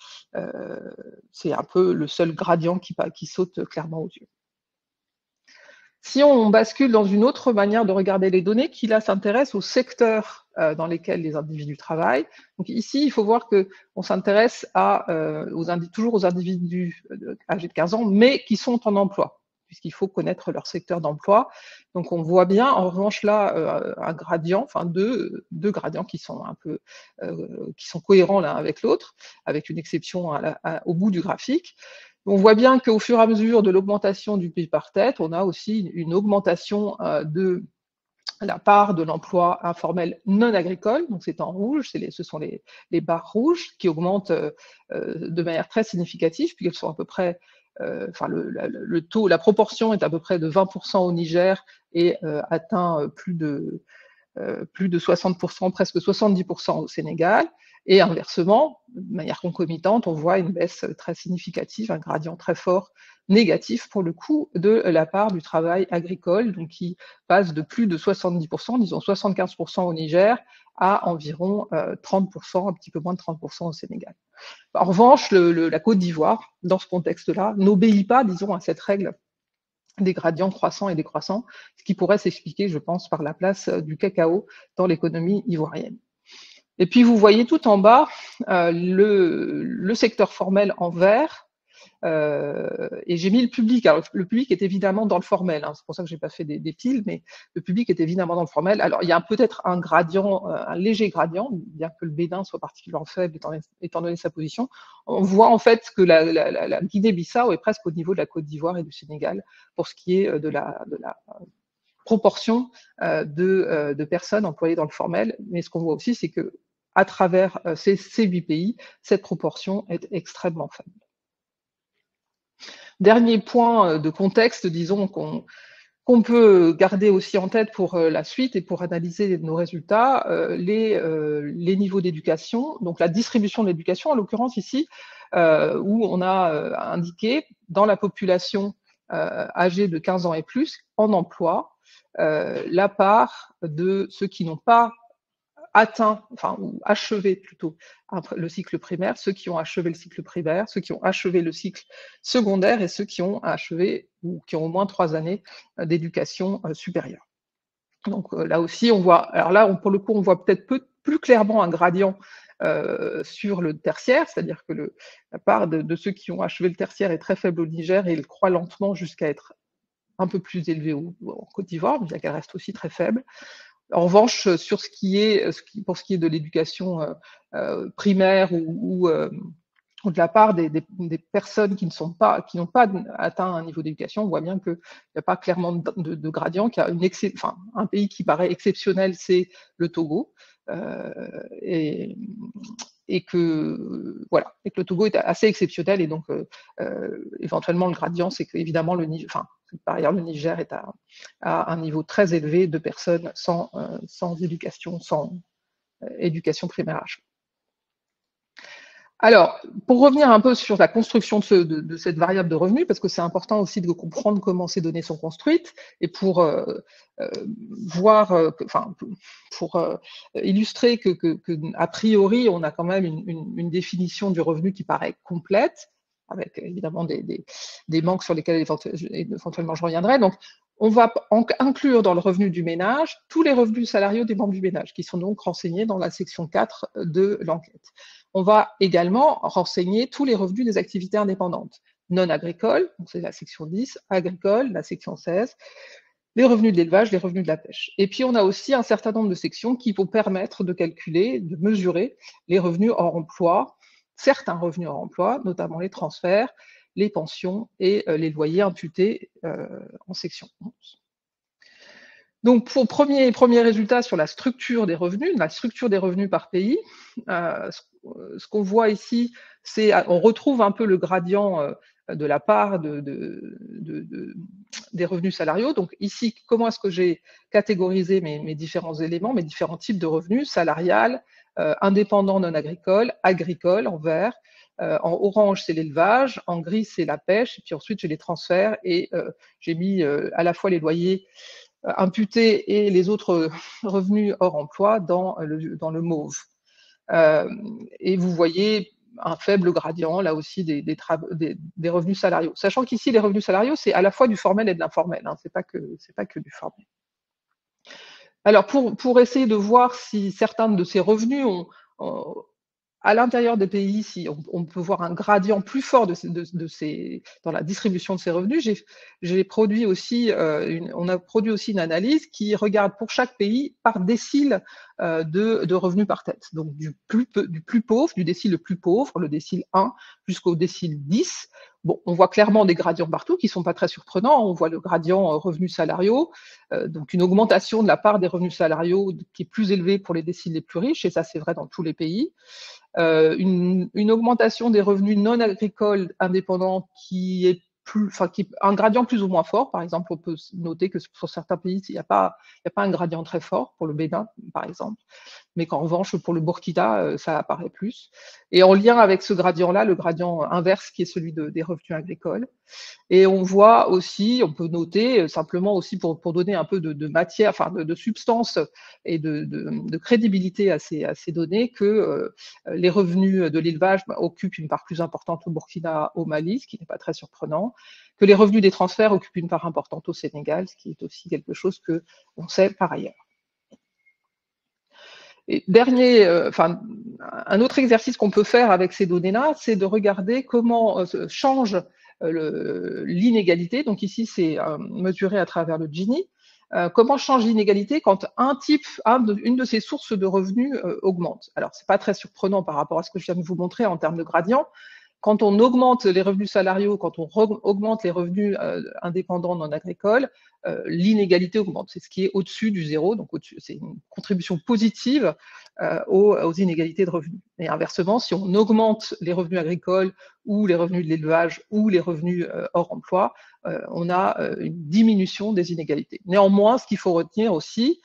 C'est un peu le seul gradient qui saute clairement aux yeux. Si on bascule dans une autre manière de regarder les données, qui là s'intéresse aux secteurs dans lesquels les individus travaillent. Donc ici, il faut voir qu'on s'intéresse toujours aux individus âgés de 15 ans, mais qui sont en emploi, puisqu'il faut connaître leur secteur d'emploi. Donc on voit bien, en revanche là, un gradient, enfin deux gradients qui sont un peu, qui sont cohérents l'un avec l'autre, avec une exception au bout du graphique. On voit bien qu'au fur et à mesure de l'augmentation du PIB par tête, on a aussi une augmentation de la part de l'emploi informel non agricole, donc c'est en rouge, ce sont les barres rouges qui augmentent de manière très significative, puisqu'elles sont à peu près, le taux, la proportion est à peu près de 20% au Niger et atteint plus de 60%, presque 70% au Sénégal. Et inversement, de manière concomitante, on voit une baisse très significative, un gradient très fort négatif pour le coup de la part du travail agricole, donc qui passe de plus de 70%, disons 75% au Niger, à environ 30%, un petit peu moins de 30% au Sénégal. En revanche, la Côte d'Ivoire, dans ce contexte-là, n'obéit pas, disons, à cette règle des gradients croissants et décroissants, ce qui pourrait s'expliquer, je pense, par la place du cacao dans l'économie ivoirienne. Et puis, vous voyez tout en bas le secteur formel en vert, et j'ai mis le public. Alors, le public est évidemment dans le formel, hein, c'est pour ça que j'ai pas fait des piles, mais le public est évidemment dans le formel. Alors, il y a peut-être un gradient, un léger gradient, bien que le Bénin soit particulièrement faible étant donné sa position. On voit en fait que la Guinée-Bissau est presque au niveau de la Côte d'Ivoire et du Sénégal pour ce qui est de la proportion de personnes employées dans le formel. Mais ce qu'on voit aussi, c'est que à travers ces 8 pays, cette proportion est extrêmement faible. Dernier point de contexte, disons, qu'on peut garder aussi en tête pour la suite et pour analyser nos résultats, les niveaux d'éducation, donc la distribution de l'éducation, en l'occurrence ici, où on a indiqué dans la population âgée de 15 ans et plus, en emploi, la part de ceux qui n'ont pas atteint, enfin, ou achevé plutôt le cycle primaire, ceux qui ont achevé le cycle primaire, ceux qui ont achevé le cycle secondaire et ceux qui ont achevé ou qui ont au moins 3 années d'éducation supérieure. Donc là aussi, on voit, alors là, pour le coup, on voit peut-être plus clairement un gradient sur le tertiaire, c'est-à-dire que la part de ceux qui ont achevé le tertiaire est très faible au Niger et il croît lentement jusqu'à être un peu plus élevé en Côte d'Ivoire, bien qu'elle reste aussi très faible. En revanche, pour ce qui est de l'éducation primaire ou de la part des personnes qui n'ont pas atteint un niveau d'éducation, on voit bien qu'il n'y a pas clairement de gradient, qu'il y a un pays qui paraît exceptionnel, c'est le Togo, et que voilà, et que le Togo est assez exceptionnel, et donc éventuellement le gradient, c'est qu'évidemment par ailleurs le Niger est à un niveau très élevé de personnes sans éducation, sans éducation primaire. Alors, pour revenir un peu sur la construction de cette variable de revenu, parce que c'est important aussi de comprendre comment ces données sont construites, et pour illustrer que a priori, on a quand même une définition du revenu qui paraît complète, avec évidemment des manques sur lesquels éventuellement je reviendrai. Donc, on va inclure dans le revenu du ménage tous les revenus salariaux des membres du ménage, qui sont donc renseignés dans la section 4 de l'enquête. On va également renseigner tous les revenus des activités indépendantes, non agricoles, c'est la section 10, agricoles, la section 16, les revenus de l'élevage, les revenus de la pêche. Et puis on a aussi un certain nombre de sections qui vont permettre de calculer, de mesurer les revenus hors emploi, certains revenus hors emploi, notamment les transferts, les pensions et les loyers imputés en section 11. Donc, pour premier résultat sur la structure des revenus par pays, ce qu'on voit ici, c'est on retrouve un peu le gradient de la part des revenus salariaux. Donc ici, comment est-ce que j'ai catégorisé mes différents éléments, mes différents types de revenus, salarial, indépendant non agricole, agricole en vert, en orange c'est l'élevage, en gris c'est la pêche, et puis ensuite j'ai les transferts et j'ai mis à la fois les loyers imputés et les autres revenus hors emploi dans le mauve. Et vous voyez un faible gradient, là aussi, des revenus salariaux. Sachant qu'ici, les revenus salariaux, c'est à la fois du formel et de l'informel, hein, c'est pas que du formel. Alors, pour essayer de voir si certains de ces revenus ont à l'intérieur des pays, si on peut voir un gradient plus fort dans la distribution de ces revenus, j'ai produit aussi, on a produit aussi une analyse qui regarde pour chaque pays par décile de revenus par tête. Donc du plus pauvre, du décile le plus pauvre, le décile 1 jusqu'au décile 10. Bon, on voit clairement des gradients partout qui ne sont pas très surprenants. On voit le gradient revenus salariaux, donc une augmentation de la part des revenus salariaux qui est plus élevée pour les déciles les plus riches, et ça c'est vrai dans tous les pays. Une augmentation des revenus non agricoles indépendants qui est un gradient plus ou moins fort. Par exemple, on peut noter que sur certains pays, il n'y a pas un gradient très fort, pour le Bénin, par exemple, mais qu'en revanche, pour le Burkina, ça apparaît plus. Et en lien avec ce gradient-là, le gradient inverse, qui est celui des revenus agricoles. Et on voit aussi, on peut noter, simplement aussi pour donner un peu de matière, enfin de substance et de crédibilité à ces données, que les revenus de l'élevage occupent une part plus importante au Burkina, au Mali, ce qui n'est pas très surprenant, que les revenus des transferts occupent une part importante au Sénégal, ce qui est aussi quelque chose que on sait par ailleurs. Et un autre exercice qu'on peut faire avec ces données-là, c'est de regarder comment change l'inégalité. Donc ici, c'est mesuré à travers le Gini. Comment change l'inégalité quand une de ces sources de revenus augmente. Alors, c'est pas très surprenant par rapport à ce que je viens de vous montrer en termes de gradient. Quand on augmente les revenus salariaux, quand on augmente les revenus indépendants non agricoles, l'inégalité augmente. C'est ce qui est au-dessus du zéro, donc c'est une contribution positive aux inégalités de revenus. Et inversement, si on augmente les revenus agricoles ou les revenus de l'élevage ou les revenus hors emploi, on a une diminution des inégalités. Néanmoins, ce qu'il faut retenir aussi,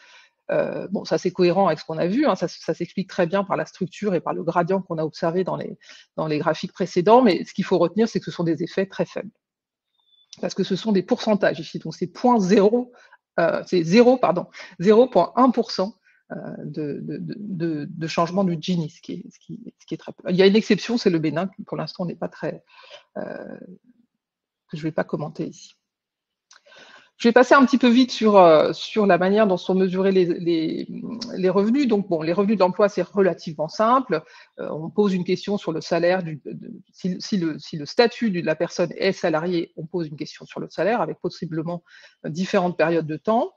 bon, ça c'est cohérent avec ce qu'on a vu, hein, ça s'explique très bien par la structure et par le gradient qu'on a observé dans les graphiques précédents, mais ce qu'il faut retenir, c'est que ce sont des effets très faibles. Parce que ce sont des pourcentages ici, donc c'est 0,1% de changement du Gini, ce qui est très peu. Il y a une exception, c'est le Bénin, qui pour l'instant n'est pas très... que je ne vais pas commenter ici. Je vais passer un petit peu vite sur la manière dont sont mesurés les revenus. Donc, bon, les revenus de l'emploi, c'est relativement simple. On pose une question sur le salaire. Si le statut de la personne est salarié, on pose une question sur le salaire avec possiblement différentes périodes de temps.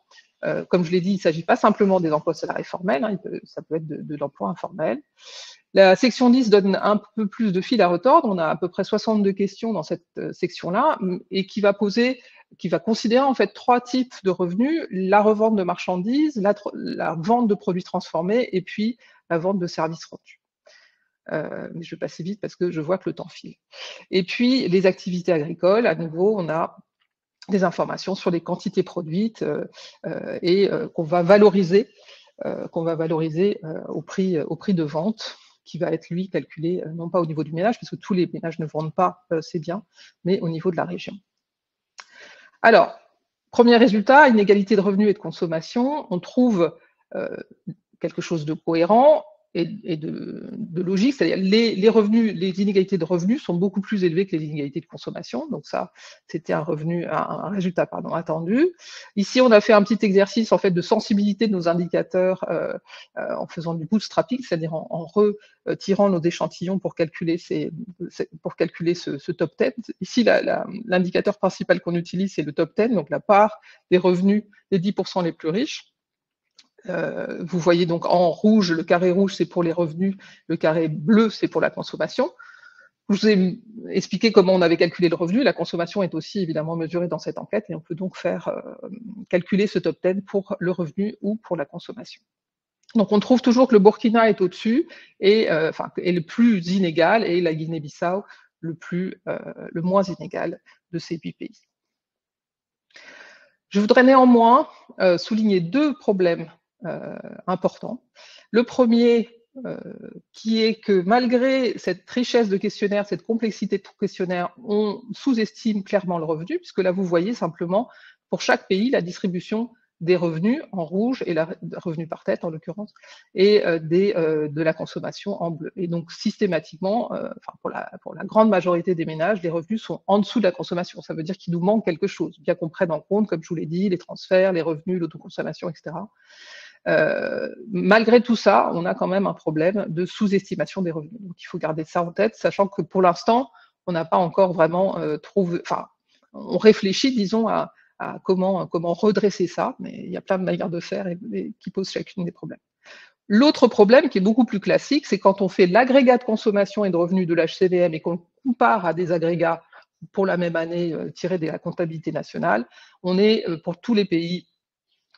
Comme je l'ai dit, il ne s'agit pas simplement des emplois salariés formels, hein, ça peut être de l'emploi informel. La section 10 donne un peu plus de fil à retordre. On a à peu près 62 questions dans cette section-là et qui va considérer en fait 3 types de revenus: la revente de marchandises, la vente de produits transformés et puis la vente de services rendus. Mais je vais passer vite parce que je vois que le temps file. Et puis les activités agricoles, à nouveau, on a des informations sur les quantités produites et qu'on va valoriser au prix de vente, qui va être, lui, calculé non pas au niveau du ménage, parce que tous les ménages ne vendent pas ces biens, mais au niveau de la région. Alors, premier résultat, inégalité de revenus et de consommation. On trouve quelque chose de cohérent et de logique, c'est-à-dire les inégalités de revenus sont beaucoup plus élevées que les inégalités de consommation. Donc ça, c'était un résultat attendu. Ici, on a fait un petit exercice en fait de sensibilité de nos indicateurs en faisant du bootstrapping, c'est-à-dire en retirant nos échantillons pour calculer ce top 10. Ici, l'indicateur principal qu'on utilise, c'est le top 10, donc la part des revenus des 10% les plus riches. Vous voyez donc en rouge, le carré rouge c'est pour les revenus, le carré bleu c'est pour la consommation. vous ai expliqué comment on avait calculé le revenu. La consommation est aussi évidemment mesurée dans cette enquête et on peut donc calculer ce top 10 pour le revenu ou pour la consommation. Donc on trouve toujours que le Burkina est au-dessus et est le plus inégal et la Guinée-Bissau le moins inégal de ces 8 pays. Je voudrais néanmoins souligner 2 problèmes importants. Le premier, qui est que malgré cette richesse de questionnaires, cette complexité de questionnaires, on sous-estime clairement le revenu, puisque là vous voyez simplement pour chaque pays la distribution des revenus en rouge, et revenus par tête en l'occurrence, et de la consommation en bleu. Et donc systématiquement, pour la grande majorité des ménages, les revenus sont en dessous de la consommation. Ça veut dire qu'il nous manque quelque chose, bien qu'on prenne en compte, comme je vous l'ai dit, les transferts, les revenus, l'autoconsommation, etc. Malgré tout ça, on a quand même un problème de sous-estimation des revenus. Donc il faut garder ça en tête, sachant que pour l'instant, on n'a pas encore vraiment trouvé, on réfléchit, disons, à comment redresser ça, mais il y a plein de manières de faire et qui posent chacune des problèmes. L'autre problème, qui est beaucoup plus classique, c'est quand on fait l'agrégat de consommation et de revenus de l'HCVM et qu'on compare à des agrégats pour la même année tirés de la comptabilité nationale, on est pour tous les pays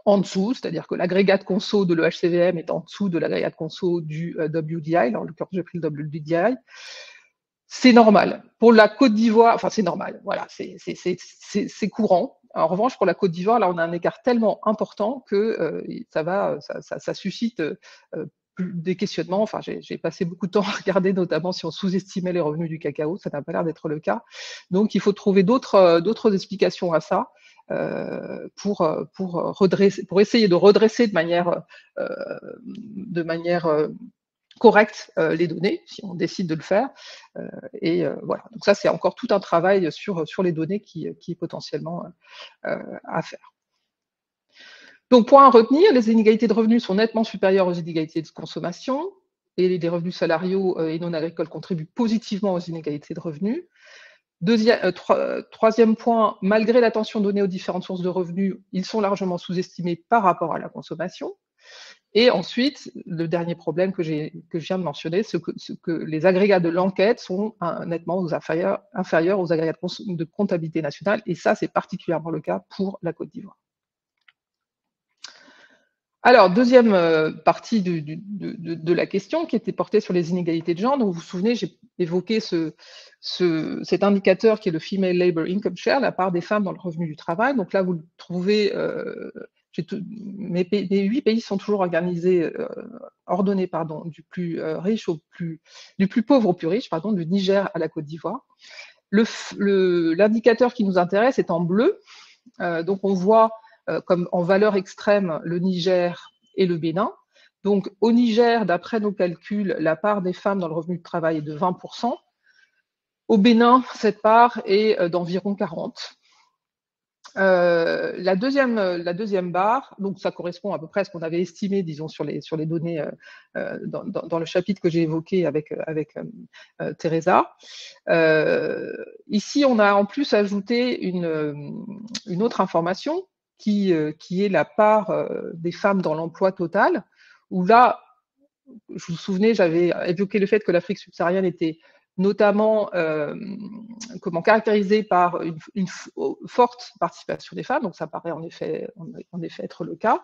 en dessous, c'est-à-dire que l'agrégat de conso de l'HCVM est en dessous de l'agrégat de conso du WDI, en l'occurrence j'ai pris le WDI. C'est normal. Pour la Côte d'Ivoire, c'est normal, voilà, c'est courant. En revanche, pour la Côte d'Ivoire, là, on a un écart tellement important que ça suscite des questionnements. J'ai passé beaucoup de temps à regarder, notamment si on sous-estimait les revenus du cacao, ça n'a pas l'air d'être le cas. Donc, il faut trouver d'autres explications à ça pour essayer de redresser de manière correcte les données, si on décide de le faire. Voilà. Donc ça, c'est encore tout un travail sur les données qui est potentiellement à faire. Donc, point à retenir, les inégalités de revenus sont nettement supérieures aux inégalités de consommation, et les revenus salariaux et non agricoles contribuent positivement aux inégalités de revenus. Troisième point, malgré l'attention donnée aux différentes sources de revenus, ils sont largement sous-estimés par rapport à la consommation. Et ensuite, le dernier problème que je viens de mentionner, c'est que les agrégats de l'enquête sont nettement inférieurs aux agrégats de comptabilité nationale, et ça, c'est particulièrement le cas pour la Côte d'Ivoire. Alors, deuxième partie de la question qui était portée sur les inégalités de genre. Donc, vous vous souvenez, j'ai évoqué cet indicateur qui est le Female Labor Income Share, la part des femmes dans le revenu du travail. Donc là, vous le trouvez, mes 8 pays sont toujours ordonnés du plus riche du plus pauvre au plus riche, du Niger à la Côte d'Ivoire. L'indicateur qui nous intéresse est en bleu. Donc, on voit comme en valeur extrême le Niger et le Bénin. Donc au Niger, d'après nos calculs, la part des femmes dans le revenu de travail est de 20%. Au Bénin, cette part est d'environ 40%. La deuxième barre, donc ça correspond à peu près à ce qu'on avait estimé, disons, sur les données dans le chapitre que j'ai évoqué avec Teresa. Ici, on a en plus ajouté une autre information qui est la part des femmes dans l'emploi total, où là, je vous souvenez, j'avais évoqué le fait que l'Afrique subsaharienne était notamment caractérisée par une forte participation des femmes, donc ça paraît en effet être le cas.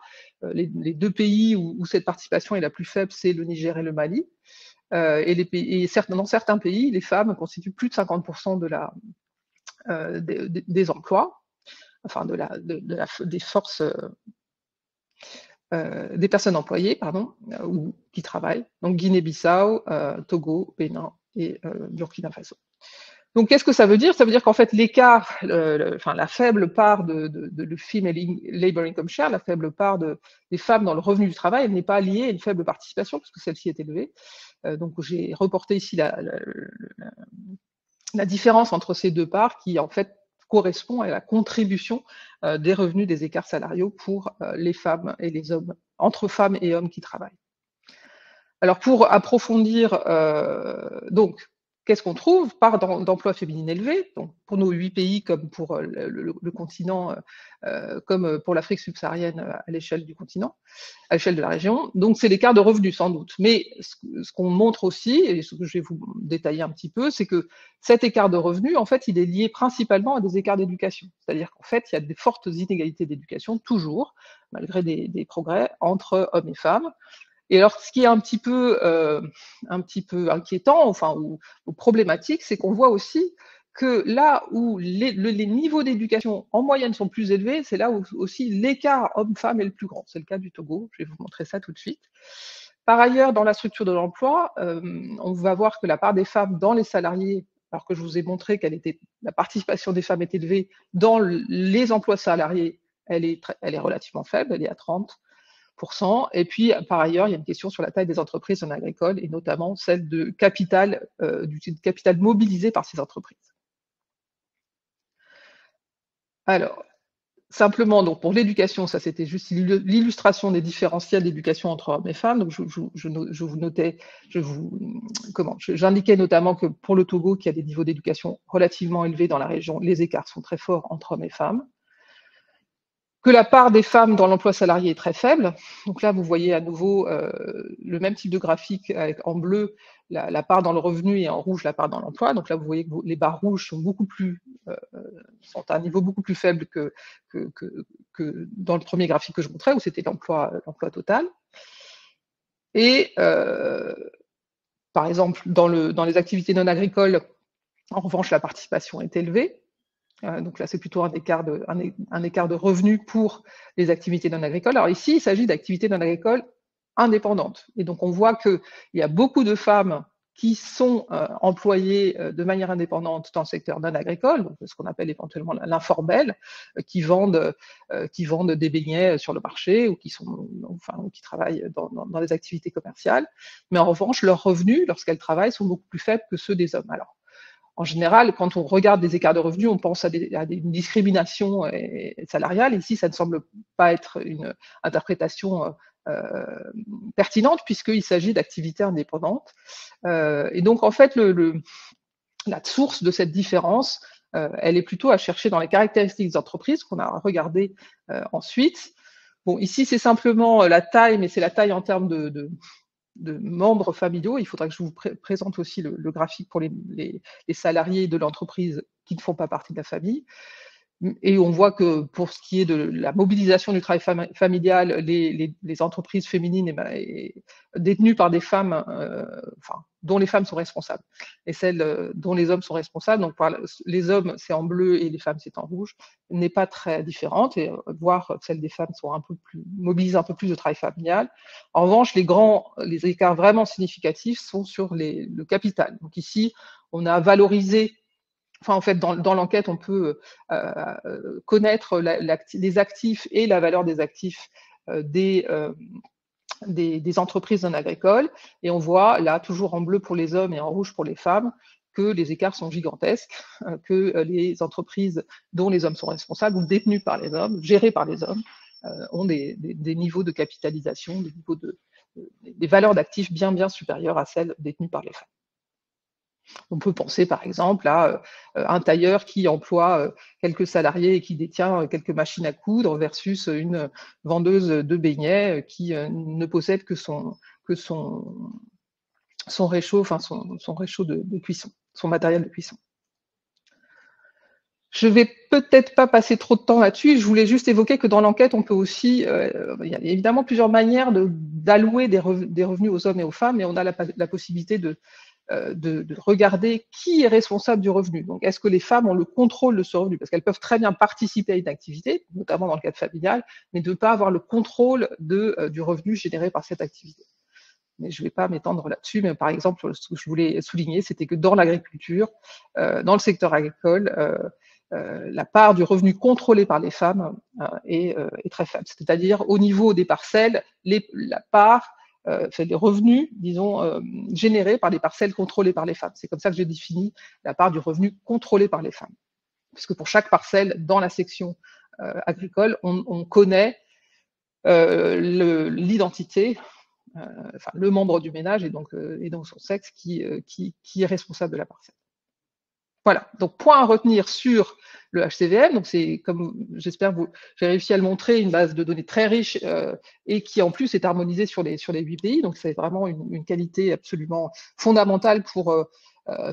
Les 2 pays où cette participation est la plus faible, c'est le Niger et le Mali. Dans certains pays, les femmes constituent plus de 50% des emplois, des forces, des personnes employées, ou qui travaillent. Donc Guinée-Bissau, Togo, Bénin et Burkina Faso. Donc qu'est-ce que ça veut dire? Ça veut dire qu'en fait l'écart, la faible part de Female Labor Income Share, la faible part des femmes dans le revenu du travail, elle n'est pas liée à une faible participation, puisque celle-ci est élevée. Donc j'ai reporté ici la différence entre ces 2 parts qui en fait correspond à la contribution des revenus des écarts salariaux pour les femmes et les hommes, entre femmes et hommes qui travaillent. Alors pour approfondir, donc qu'est-ce qu'on trouve? Part d'emplois féminines élevés, donc pour nos 8 pays comme pour le continent, comme pour l'Afrique subsaharienne à l'échelle du continent, à l'échelle de la région. Donc c'est l'écart de revenus sans doute. Mais ce qu'on montre aussi, et ce que je vais vous détailler un petit peu, c'est que cet écart de revenus, en fait, il est lié principalement à des écarts d'éducation. C'est-à-dire qu'en fait, il y a des fortes inégalités d'éducation, toujours, malgré des progrès, entre hommes et femmes. Et alors, ce qui est un petit peu inquiétant, enfin, ou problématique, c'est qu'on voit aussi que là où les niveaux d'éducation en moyenne sont plus élevés, c'est là où aussi l'écart homme-femme est le plus grand. C'est le cas du Togo, je vais vous montrer ça tout de suite. Par ailleurs, dans la structure de l'emploi, on va voir que la part des femmes dans les salariés, alors que je vous ai montré la participation des femmes est élevée, dans les emplois salariés, elle est relativement faible, elle est à 30%. Et puis, par ailleurs, il y a une question sur la taille des entreprises en agricole, et notamment celle de capital, du capital mobilisé par ces entreprises. Alors, simplement, donc pour l'éducation, ça c'était juste l'illustration des différentiels d'éducation entre hommes et femmes. Donc, j'indiquais notamment que pour le Togo, qui a des niveaux d'éducation relativement élevés dans la région, les écarts sont très forts entre hommes et femmes. Que la part des femmes dans l'emploi salarié est très faible. Donc là, vous voyez à nouveau le même type de graphique avec en bleu la part dans le revenu et en rouge la part dans l'emploi. Donc là, vous voyez que les barres rouges sont sont à un niveau beaucoup plus faible que dans le premier graphique que je montrais, où c'était l'emploi total. Et par exemple, dans les activités non agricoles, en revanche, la participation est élevée. Donc là, c'est plutôt un écart de revenus pour les activités non agricoles. Alors ici, il s'agit d'activités non agricoles indépendantes. Et donc, on voit qu'il y a beaucoup de femmes qui sont employées de manière indépendante dans le secteur non agricole, donc ce qu'on appelle éventuellement l'informel, qui vendent des beignets sur le marché ou qui travaillent dans des activités commerciales. Mais en revanche, leurs revenus, lorsqu'elles travaillent, sont beaucoup plus faibles que ceux des hommes. Alors, en général, quand on regarde des écarts de revenus, on pense à une discrimination salariale. Ici, ça ne semble pas être une interprétation pertinente, puisqu'il s'agit d'activités indépendantes. Et donc, en fait, la source de cette différence, elle est plutôt à chercher dans les caractéristiques des entreprises qu'on a regardées ensuite. Bon, ici, c'est simplement la taille, mais c'est la taille en termes de membres familiaux. Il faudra que je vous présente aussi le graphique pour les salariés de l'entreprise qui ne font pas partie de la famille. Et on voit que pour ce qui est de la mobilisation du travail familial, les entreprises féminines détenues par des femmes, dont les femmes sont responsables, et celles dont les hommes sont responsables, donc les hommes c'est en bleu et les femmes c'est en rouge, n'est pas très différente, et voire celles des femmes mobilisent un peu plus de travail familial. En revanche, les écarts vraiment significatifs sont sur le capital. Donc ici, on a valorisé. En fait, dans l'enquête, on peut connaître les actifs et la valeur des actifs des entreprises non agricoles. Et on voit là, toujours en bleu pour les hommes et en rouge pour les femmes, que les écarts sont gigantesques, que les entreprises dont les hommes sont responsables ou détenues par les hommes, gérées par les hommes, ont des niveaux de capitalisation, des valeurs d'actifs bien supérieures à celles détenues par les femmes. On peut penser par exemple à un tailleur qui emploie quelques salariés et qui détient quelques machines à coudre versus une vendeuse de beignets qui ne possède que son réchaud, son réchaud de cuisson, son matériel de cuisson. Je ne vais peut-être pas passer trop de temps là-dessus. Je voulais juste évoquer que dans l'enquête, on peut aussi, il y a évidemment plusieurs manières d'allouer des revenus aux hommes et aux femmes, et on a la possibilité de regarder qui est responsable du revenu. Donc, est-ce que les femmes ont le contrôle de ce revenu? Parce qu'elles peuvent très bien participer à une activité, notamment dans le cadre familial, mais de ne pas avoir le contrôle du revenu généré par cette activité. Mais je ne vais pas m'étendre là-dessus, mais par exemple, ce que je voulais souligner, c'était que dans l'agriculture, dans le secteur agricole, la part du revenu contrôlé par les femmes est très faible. C'est-à-dire, au niveau des parcelles, la part les revenus, disons, générés par les parcelles contrôlées par les femmes. C'est comme ça que j'ai défini la part du revenu contrôlé par les femmes. Puisque pour chaque parcelle, dans la section agricole, on connaît l'identité enfin, le membre du ménage et donc son sexe qui est responsable de la parcelle. Voilà, donc point à retenir sur le HCVM, donc c'est, comme j'espère j'ai réussi à le montrer, une base de données très riche et qui en plus est harmonisée sur les 8 pays, donc c'est vraiment une qualité absolument fondamentale pour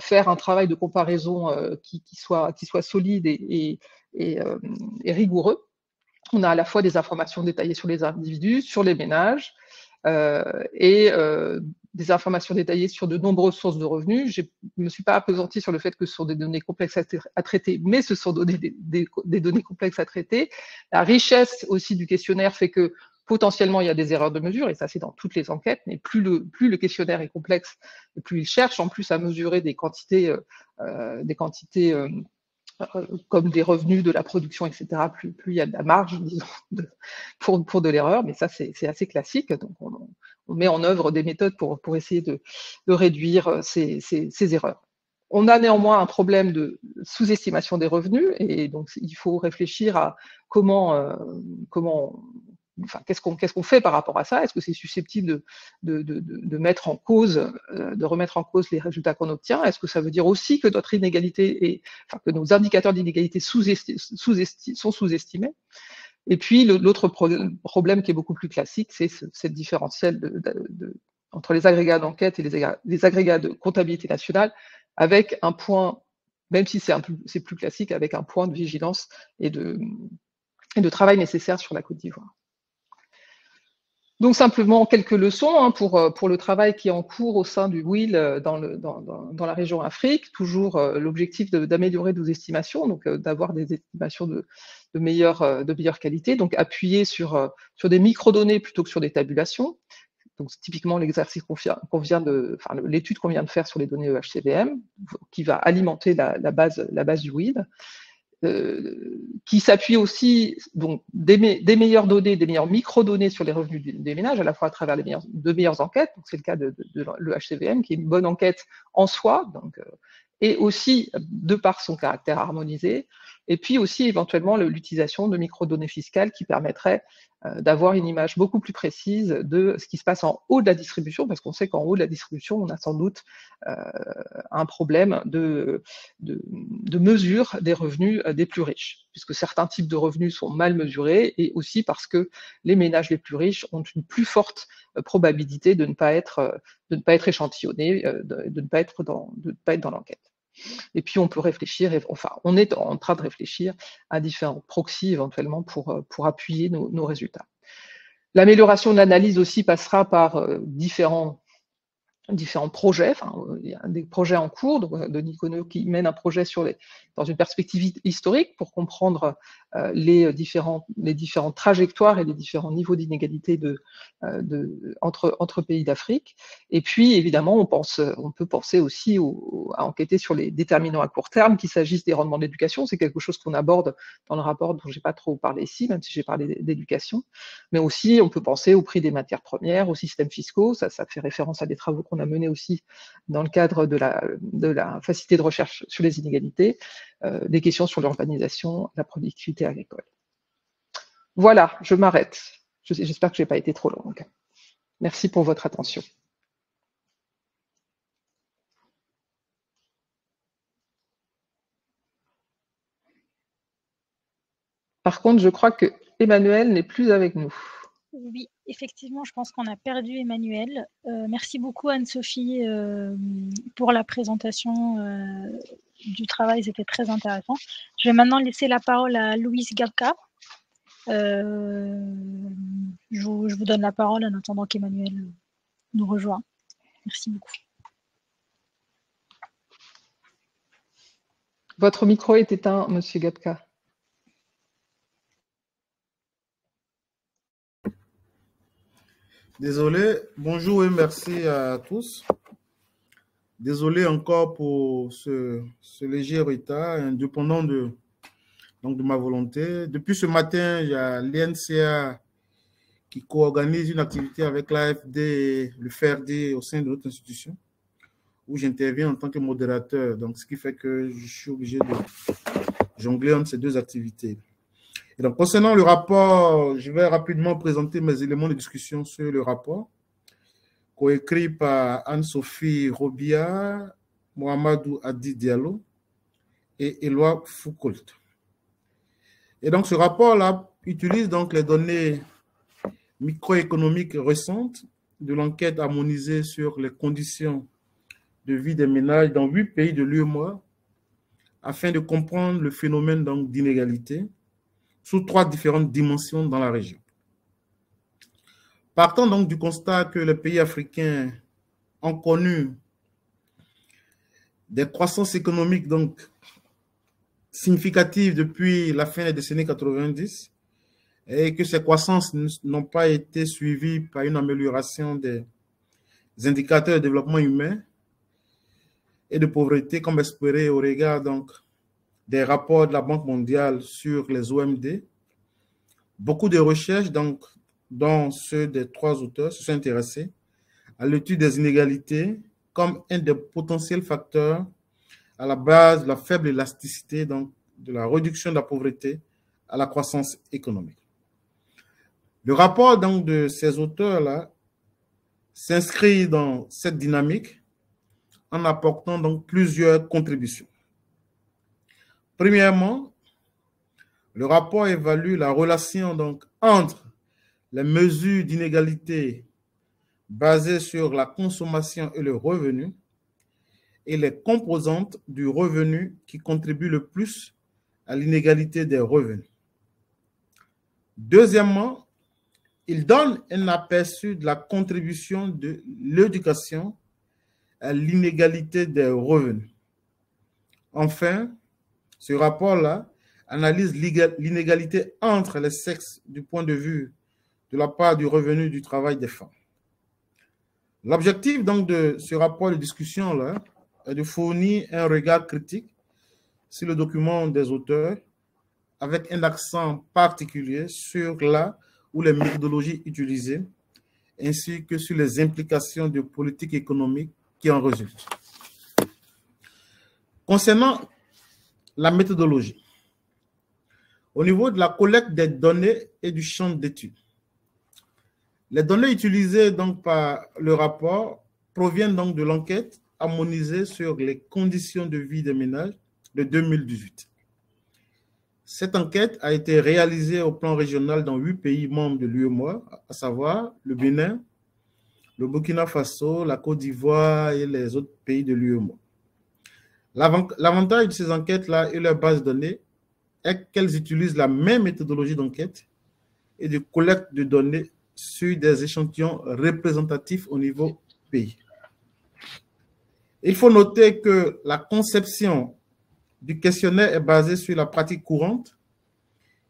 faire un travail de comparaison qui soit solide et rigoureux. On a à la fois des informations détaillées sur les individus, sur les ménages, et des informations détaillées sur de nombreuses sources de revenus. Je ne me suis pas appesantie sur le fait que ce sont des données complexes à traiter, mais ce sont des données complexes à traiter. La richesse aussi du questionnaire fait que potentiellement il y a des erreurs de mesure, et ça c'est dans toutes les enquêtes, mais plus le questionnaire est complexe, et plus il cherche en plus à mesurer des quantités comme des revenus de la production, etc., plus il y a de la marge, disons, pour de l'erreur, mais ça c'est assez classique. Donc on met en œuvre des méthodes pour essayer de réduire ces erreurs. On a néanmoins un problème de sous-estimation des revenus, et donc il faut réfléchir à enfin, qu'est-ce qu'on fait par rapport à ça? Est-ce que c'est susceptible de mettre en cause, de remettre en cause les résultats qu'on obtient? Est-ce que ça veut dire aussi que notre inégalité enfin, que nos indicateurs d'inégalité sont sous-estimés? Et puis l'autre problème qui est beaucoup plus classique, c'est cette différentielle entre les agrégats d'enquête et les agrégats de comptabilité nationale, avec un point, même si c'est plus classique, avec un point de vigilance et de travail nécessaire sur la Côte d'Ivoire. Donc simplement quelques leçons pour le travail qui est en cours au sein du WIL dans la région Afrique. Toujours l'objectif d'améliorer nos estimations, donc d'avoir des estimations de meilleure qualité, donc appuyer sur des microdonnées plutôt que sur des tabulations. Donc typiquement l'exercice l'étude qu'on vient de faire sur les données EHCVM, qui va alimenter la base du WIL. Qui s'appuie aussi donc des meilleures données, des meilleures micro-données sur les revenus des ménages, à la fois à travers de meilleures enquêtes, donc c'est le cas de l'EHCVM, qui est une bonne enquête en soi, donc, et aussi de par son caractère harmonisé, et puis aussi éventuellement l'utilisation de micro-données fiscales qui permettraient d'avoir une image beaucoup plus précise de ce qui se passe en haut de la distribution, parce qu'on sait qu'en haut de la distribution, on a sans doute un problème de mesure des revenus des plus riches, puisque certains types de revenus sont mal mesurés, et aussi parce que les ménages les plus riches ont une plus forte probabilité de ne pas être échantillonnés, de ne pas être dans l'enquête. Et puis on peut réfléchir, enfin on est en train de réfléchir à différents proxys éventuellement pour appuyer nos résultats. L'amélioration de l'analyse aussi passera par différents projets. Enfin, il y a des projets en cours, donc Denis Conneau qui mène un projet dans une perspective historique pour comprendre les différentes trajectoires et les différents niveaux d'inégalité entre pays d'Afrique. Et puis, évidemment, on peut penser aussi à enquêter sur les déterminants à court terme, qu'il s'agisse des rendements de l'éducation. C'est quelque chose qu'on aborde dans le rapport dont je n'ai pas trop parlé ici, même si j'ai parlé d'éducation. Mais aussi, on peut penser au prix des matières premières, aux systèmes fiscaux. Ça fait référence à des travaux qu'on a menés aussi dans le cadre de la facilité de recherche sur les inégalités, des questions sur l'urbanisation, la productivité agricole. Voilà, je m'arrête. J'espère que je n'ai pas été trop longue. Merci pour votre attention. Par contre, je crois que Emmanuel n'est plus avec nous. Oui, effectivement, je pense qu'on a perdu Emmanuel. Merci beaucoup Anne-Sophie pour la présentation du travail, c'était très intéressant. Je vais maintenant laisser la parole à Louise Gabka. Je vous donne la parole en attendant qu'Emmanuel nous rejoigne. Merci beaucoup. Votre micro est éteint, Monsieur Gabka. Désolé, bonjour et merci à tous. Désolé encore pour ce léger retard, indépendant de ma volonté. Depuis ce matin, il y a l'INCA qui co-organise une activité avec l'AFD et le FERD au sein de notre institution, où j'interviens en tant que modérateur. Donc, ce qui fait que je suis obligé de jongler entre ces deux activités. Et donc, concernant le rapport, je vais rapidement présenter mes éléments de discussion sur le rapport. coécrit par Anne-Sophie Robia, Mohamedou Hadi Diallo et Éloi Foucault. Et donc, ce rapport-là utilise donc les données microéconomiques récentes de l'enquête harmonisée sur les conditions de vie des ménages dans 8 pays de l'UEMOA afin de comprendre le phénomène d'inégalité sous 3 différentes dimensions dans la région. Partant donc du constat que les pays africains ont connu des croissances économiques donc significatives depuis la fin des décennies 90 et que ces croissances n'ont pas été suivies par une amélioration des indicateurs de développement humain et de pauvreté comme espéré au regard donc des rapports de la Banque mondiale sur les OMD, beaucoup de recherches donc, dont ceux des 3 auteurs se sont intéressés à l'étude des inégalités comme un des potentiels facteurs à la base de la faible élasticité donc, de la réduction de la pauvreté à la croissance économique. Le rapport donc, de ces auteurs-là s'inscrit dans cette dynamique en apportant donc plusieurs contributions. Premièrement, le rapport évalue la relation donc, entre les mesures d'inégalité basées sur la consommation et le revenu et les composantes du revenu qui contribuent le plus à l'inégalité des revenus. Deuxièmement, il donne un aperçu de la contribution de l'éducation à l'inégalité des revenus. Enfin, ce rapport-là analyse l'inégalité entre les sexes du point de vue de la part du revenu du travail des femmes. L'objectif donc de ce rapport de discussion-là est de fournir un regard critique sur le document des auteurs avec un accent particulier sur là où les méthodologies utilisées ainsi que sur les implications de politique économique qui en résultent. Concernant la méthodologie, au niveau de la collecte des données et du champ d'études, les données utilisées donc par le rapport proviennent donc de l'enquête harmonisée sur les conditions de vie des ménages de 2018. Cette enquête a été réalisée au plan régional dans 8 pays membres de l'UEMOA, à savoir le Bénin, le Burkina Faso, la Côte d'Ivoire et les autres pays de l'UEMOA. L'avantage de ces enquêtes-là et leur base de données est qu'elles utilisent la même méthodologie d'enquête et de collecte de données sur des échantillons représentatifs au niveau pays. Il faut noter que la conception du questionnaire est basée sur la pratique courante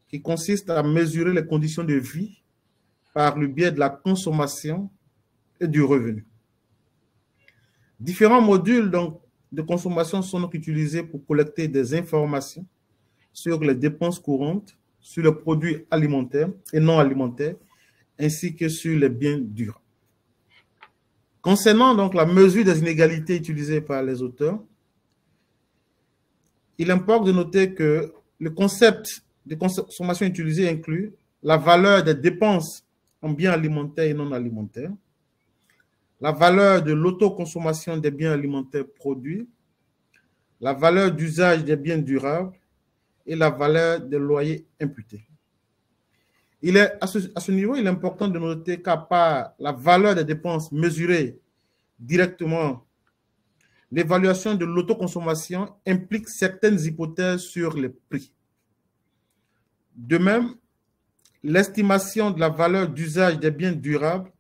qui consiste à mesurer les conditions de vie par le biais de la consommation et du revenu. Différents modules donc, de consommation sont donc utilisés pour collecter des informations sur les dépenses courantes, sur les produits alimentaires et non alimentaires, ainsi que sur les biens durables. Concernant donc la mesure des inégalités utilisées par les auteurs, il importe de noter que le concept de consommation utilisé inclut la valeur des dépenses en biens alimentaires et non alimentaires, la valeur de l'autoconsommation des biens alimentaires produits, la valeur d'usage des biens durables et la valeur des loyers imputés. À ce niveau, il est important de noter qu'à part la valeur des dépenses mesurée directement, l'évaluation de l'autoconsommation implique certaines hypothèses sur les prix. De même, l'estimation de la valeur d'usage des biens durables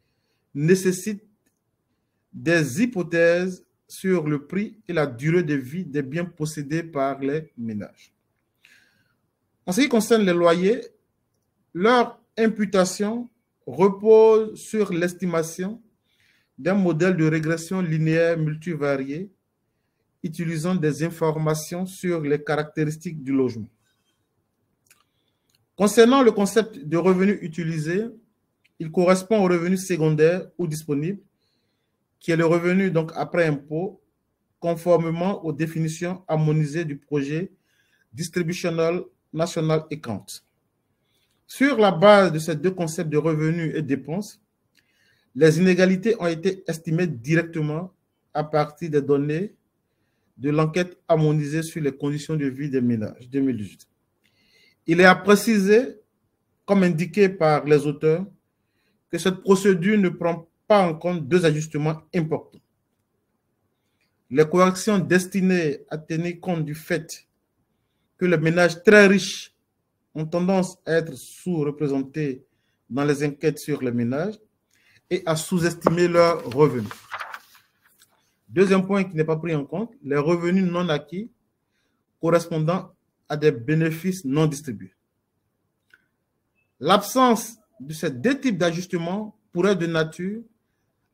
nécessite des hypothèses sur le prix et la durée de vie des biens possédés par les ménages. En ce qui concerne les loyers, leur imputation repose sur l'estimation d'un modèle de régression linéaire multivariée utilisant des informations sur les caractéristiques du logement. Concernant le concept de revenu utilisé, il correspond au revenu secondaire ou disponible, qui est le revenu donc après impôt, conformément aux définitions harmonisées du projet Distributional National Account. Sur la base de ces deux concepts de revenus et dépenses, les inégalités ont été estimées directement à partir des données de l'enquête harmonisée sur les conditions de vie des ménages 2018. Il est à préciser, comme indiqué par les auteurs, que cette procédure ne prend pas en compte deux ajustements importants. Les corrections destinées à tenir compte du fait que les ménages très riches ont tendance à être sous-représentés dans les enquêtes sur les ménages et à sous-estimer leurs revenus. Deuxième point qui n'est pas pris en compte, les revenus non acquis correspondant à des bénéfices non distribués. L'absence de ces deux types d'ajustements pourrait être de nature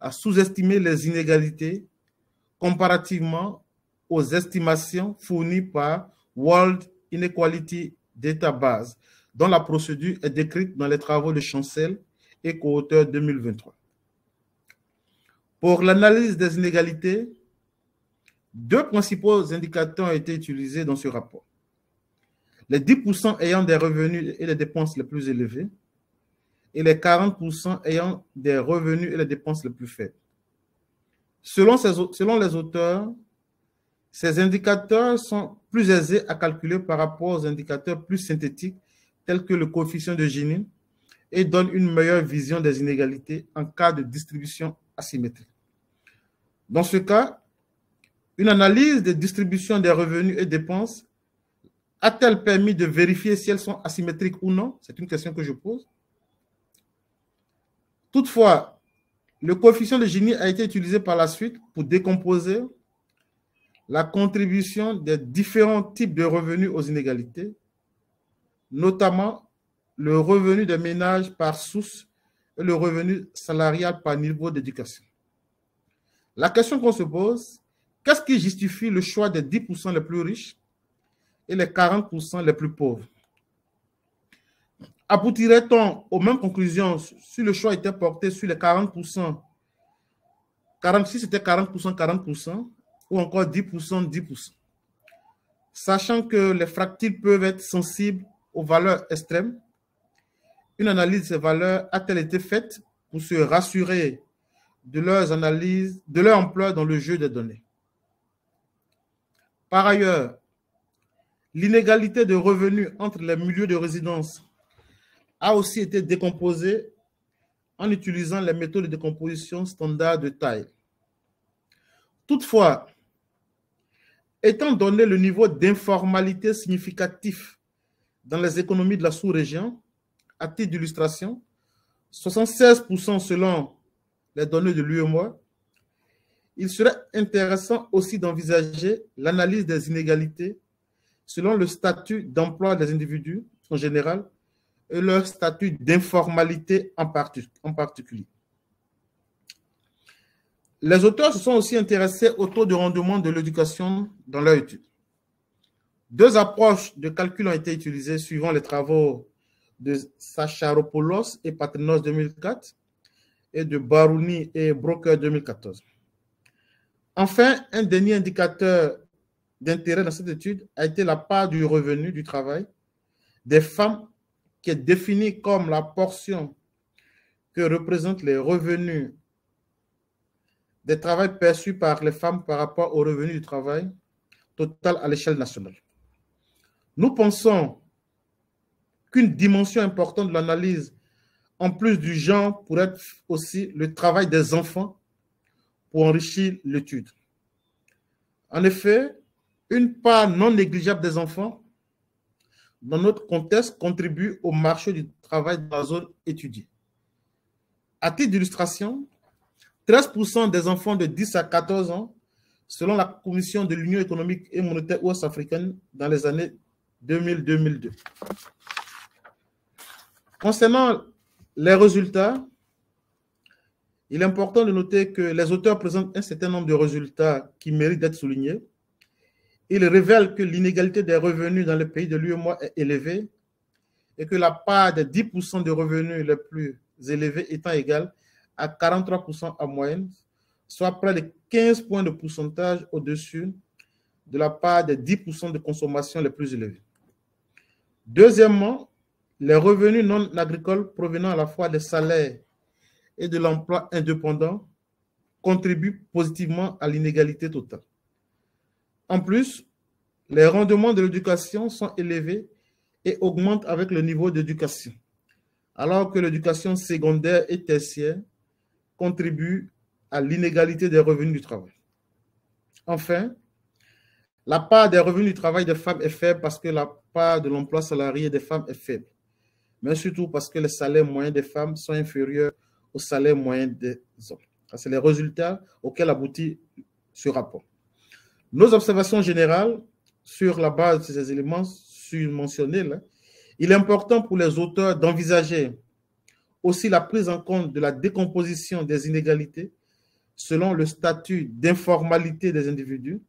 à sous-estimer les inégalités comparativement aux estimations fournies par World Inequality Database, dont la procédure est décrite dans les travaux de Chancel et co-auteur 2023. Pour l'analyse des inégalités, deux principaux indicateurs ont été utilisés dans ce rapport. Les 10% ayant des revenus et les dépenses les plus élevés et les 40% ayant des revenus et les dépenses les plus faibles. Selon les auteurs, ces indicateurs sont plus aisés à calculer par rapport aux indicateurs plus synthétiques tels que le coefficient de Gini et donnent une meilleure vision des inégalités en cas de distribution asymétrique. Dans ce cas, une analyse des distributions des revenus et dépenses a-t-elle permis de vérifier si elles sont asymétriques ou non? C'est une question que je pose. Toutefois, le coefficient de Gini a été utilisé par la suite pour décomposer la contribution des différents types de revenus aux inégalités, notamment le revenu des ménages par source et le revenu salarial par niveau d'éducation. La question qu'on se pose, qu'est-ce qui justifie le choix des 10% les plus riches et les 40% les plus pauvres? Aboutirait-on aux mêmes conclusions si le choix était porté sur les 40%, si c'était 40%, 40%, ou encore 10%, 10%? Sachant que les fractiles peuvent être sensibles aux valeurs extrêmes, une analyse de ces valeurs a-t-elle été faite pour se rassurer de leurs analyses, de leur emploi dans le jeu des données? Par ailleurs, l'inégalité de revenus entre les milieux de résidence a aussi été décomposée en utilisant les méthodes de décomposition standard de taille. Toutefois, étant donné le niveau d'informalité significatif dans les économies de la sous-région, à titre d'illustration, 76% selon les données de l'UEMOA, il serait intéressant aussi d'envisager l'analyse des inégalités selon le statut d'emploi des individus en général et leur statut d'informalité en particulier. Les auteurs se sont aussi intéressés au taux de rendement de l'éducation dans leur étude. Deux approches de calcul ont été utilisées suivant les travaux de Sacharopoulos et Patrinos 2004 et de Barouni et Broker 2014. Enfin, un dernier indicateur d'intérêt dans cette étude a été la part du revenu du travail des femmes qui est définie comme la portion que représentent les revenus des travaux perçus par les femmes par rapport au revenu du travail total à l'échelle nationale. Nous pensons qu'une dimension importante de l'analyse, en plus du genre, pourrait être aussi le travail des enfants pour enrichir l'étude. En effet, une part non négligeable des enfants dans notre contexte contribue au marché du travail dans la zone étudiée. À titre d'illustration, 13% des enfants de 10 à 14 ans, selon la Commission de l'Union économique et monétaire ouest-africaine dans les années 2000-2002. Concernant les résultats, il est important de noter que les auteurs présentent un certain nombre de résultats qui méritent d'être soulignés. Ils révèlent que l'inégalité des revenus dans les pays de l'UEMOA est élevée et que la part des 10% de revenus les plus élevés étant égale à 43% en moyenne, soit près de 15 points de pourcentage au-dessus de la part des 10% de consommation les plus élevés. Deuxièmement, les revenus non agricoles provenant à la fois des salaires et de l'emploi indépendant contribuent positivement à l'inégalité totale. En plus, les rendements de l'éducation sont élevés et augmentent avec le niveau d'éducation, alors que l'éducation secondaire et tertiaire contribue à l'inégalité des revenus du travail. Enfin, la part des revenus du travail des femmes est faible parce que la part de l'emploi salarié des femmes est faible, mais surtout parce que les salaires moyens des femmes sont inférieurs aux salaires moyens des hommes. C'est les résultats auxquels aboutit ce rapport. Nos observations générales sur la base de ces éléments surmentionnés, il est important pour les auteurs d'envisager aussi la prise en compte de la décomposition des inégalités selon le statut d'informalité des individus,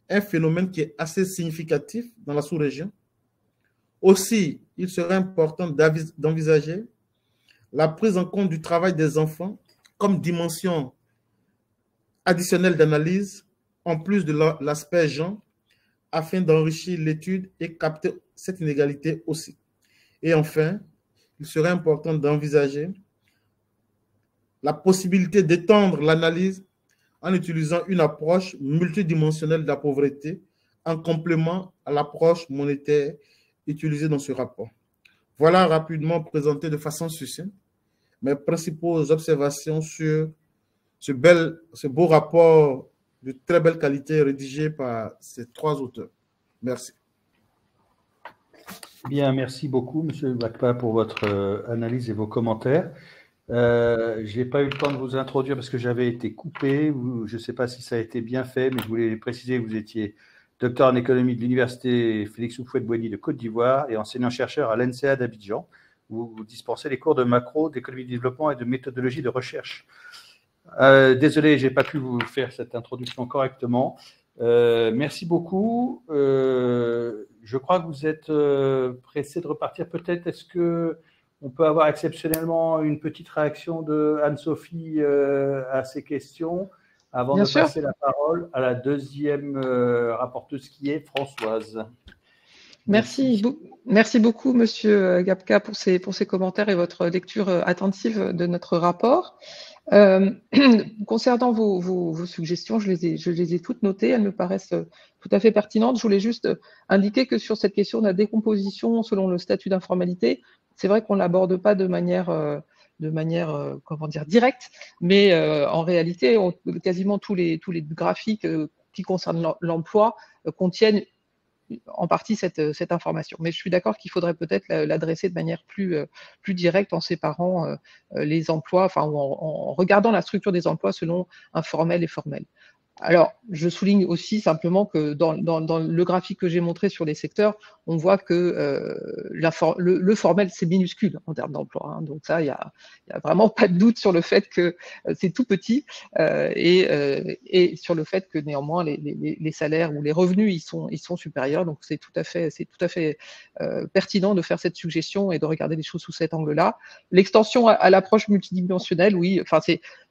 un phénomène qui est assez significatif dans la sous-région. Aussi, il serait important d'envisager la prise en compte du travail des enfants comme dimension additionnelle d'analyse, en plus de l'aspect genre, afin d'enrichir l'étude et capter cette inégalité aussi. Et enfin, il serait important d'envisager la possibilité d'étendre l'analyse en utilisant une approche multidimensionnelle de la pauvreté en complément à l'approche monétaire utilisée dans ce rapport. Voilà rapidement présenté de façon succincte mes principales observations sur ce beau rapport de très belle qualité rédigé par ces trois auteurs. Merci. Bien, merci beaucoup, M. Bakpa, pour votre analyse et vos commentaires. Je n'ai pas eu le temps de vous introduire parce que j'avais été coupé. Je ne sais pas si ça a été bien fait, mais je voulais préciser que vous étiez docteur en économie de l'Université Félix Houphouët-Boigny de Côte d'Ivoire et enseignant-chercheur à l'ENSEA d'Abidjan, où vous dispensez les cours de macro, d'économie de développement et de méthodologie de recherche. Désolé, je n'ai pas pu vous faire cette introduction correctement. Merci beaucoup. Je crois que vous êtes pressé de repartir. Peut-être, est-ce qu'on peut avoir exceptionnellement une petite réaction de Anne-Sophie à ces questions avant de passer la parole à la deuxième rapporteuse qui est Françoise. Merci beaucoup, Monsieur Gapka, pour ces commentaires et votre lecture attentive de notre rapport. Concernant vos suggestions, je les ai toutes notées, elles me paraissent tout à fait pertinentes. Je voulais juste indiquer que sur cette question de la décomposition selon le statut d'informalité, c'est vrai qu'on ne l'aborde pas de manière comment dire, directe, mais en réalité, quasiment tous les graphiques qui concernent l'emploi contiennent en partie cette information. Mais je suis d'accord qu'il faudrait peut-être l'adresser de manière plus directe en séparant les emplois, enfin en regardant la structure des emplois selon informel et formel. Alors, je souligne aussi simplement que dans le graphique que j'ai montré sur les secteurs, on voit que le formel, c'est minuscule en termes d'emploi. Hein. Donc ça, il y a vraiment pas de doute sur le fait que c'est tout petit et sur le fait que néanmoins, les salaires ou les revenus, ils sont supérieurs. Donc c'est tout à fait pertinent de faire cette suggestion et de regarder les choses sous cet angle-là. L'extension à l'approche multidimensionnelle, oui, enfin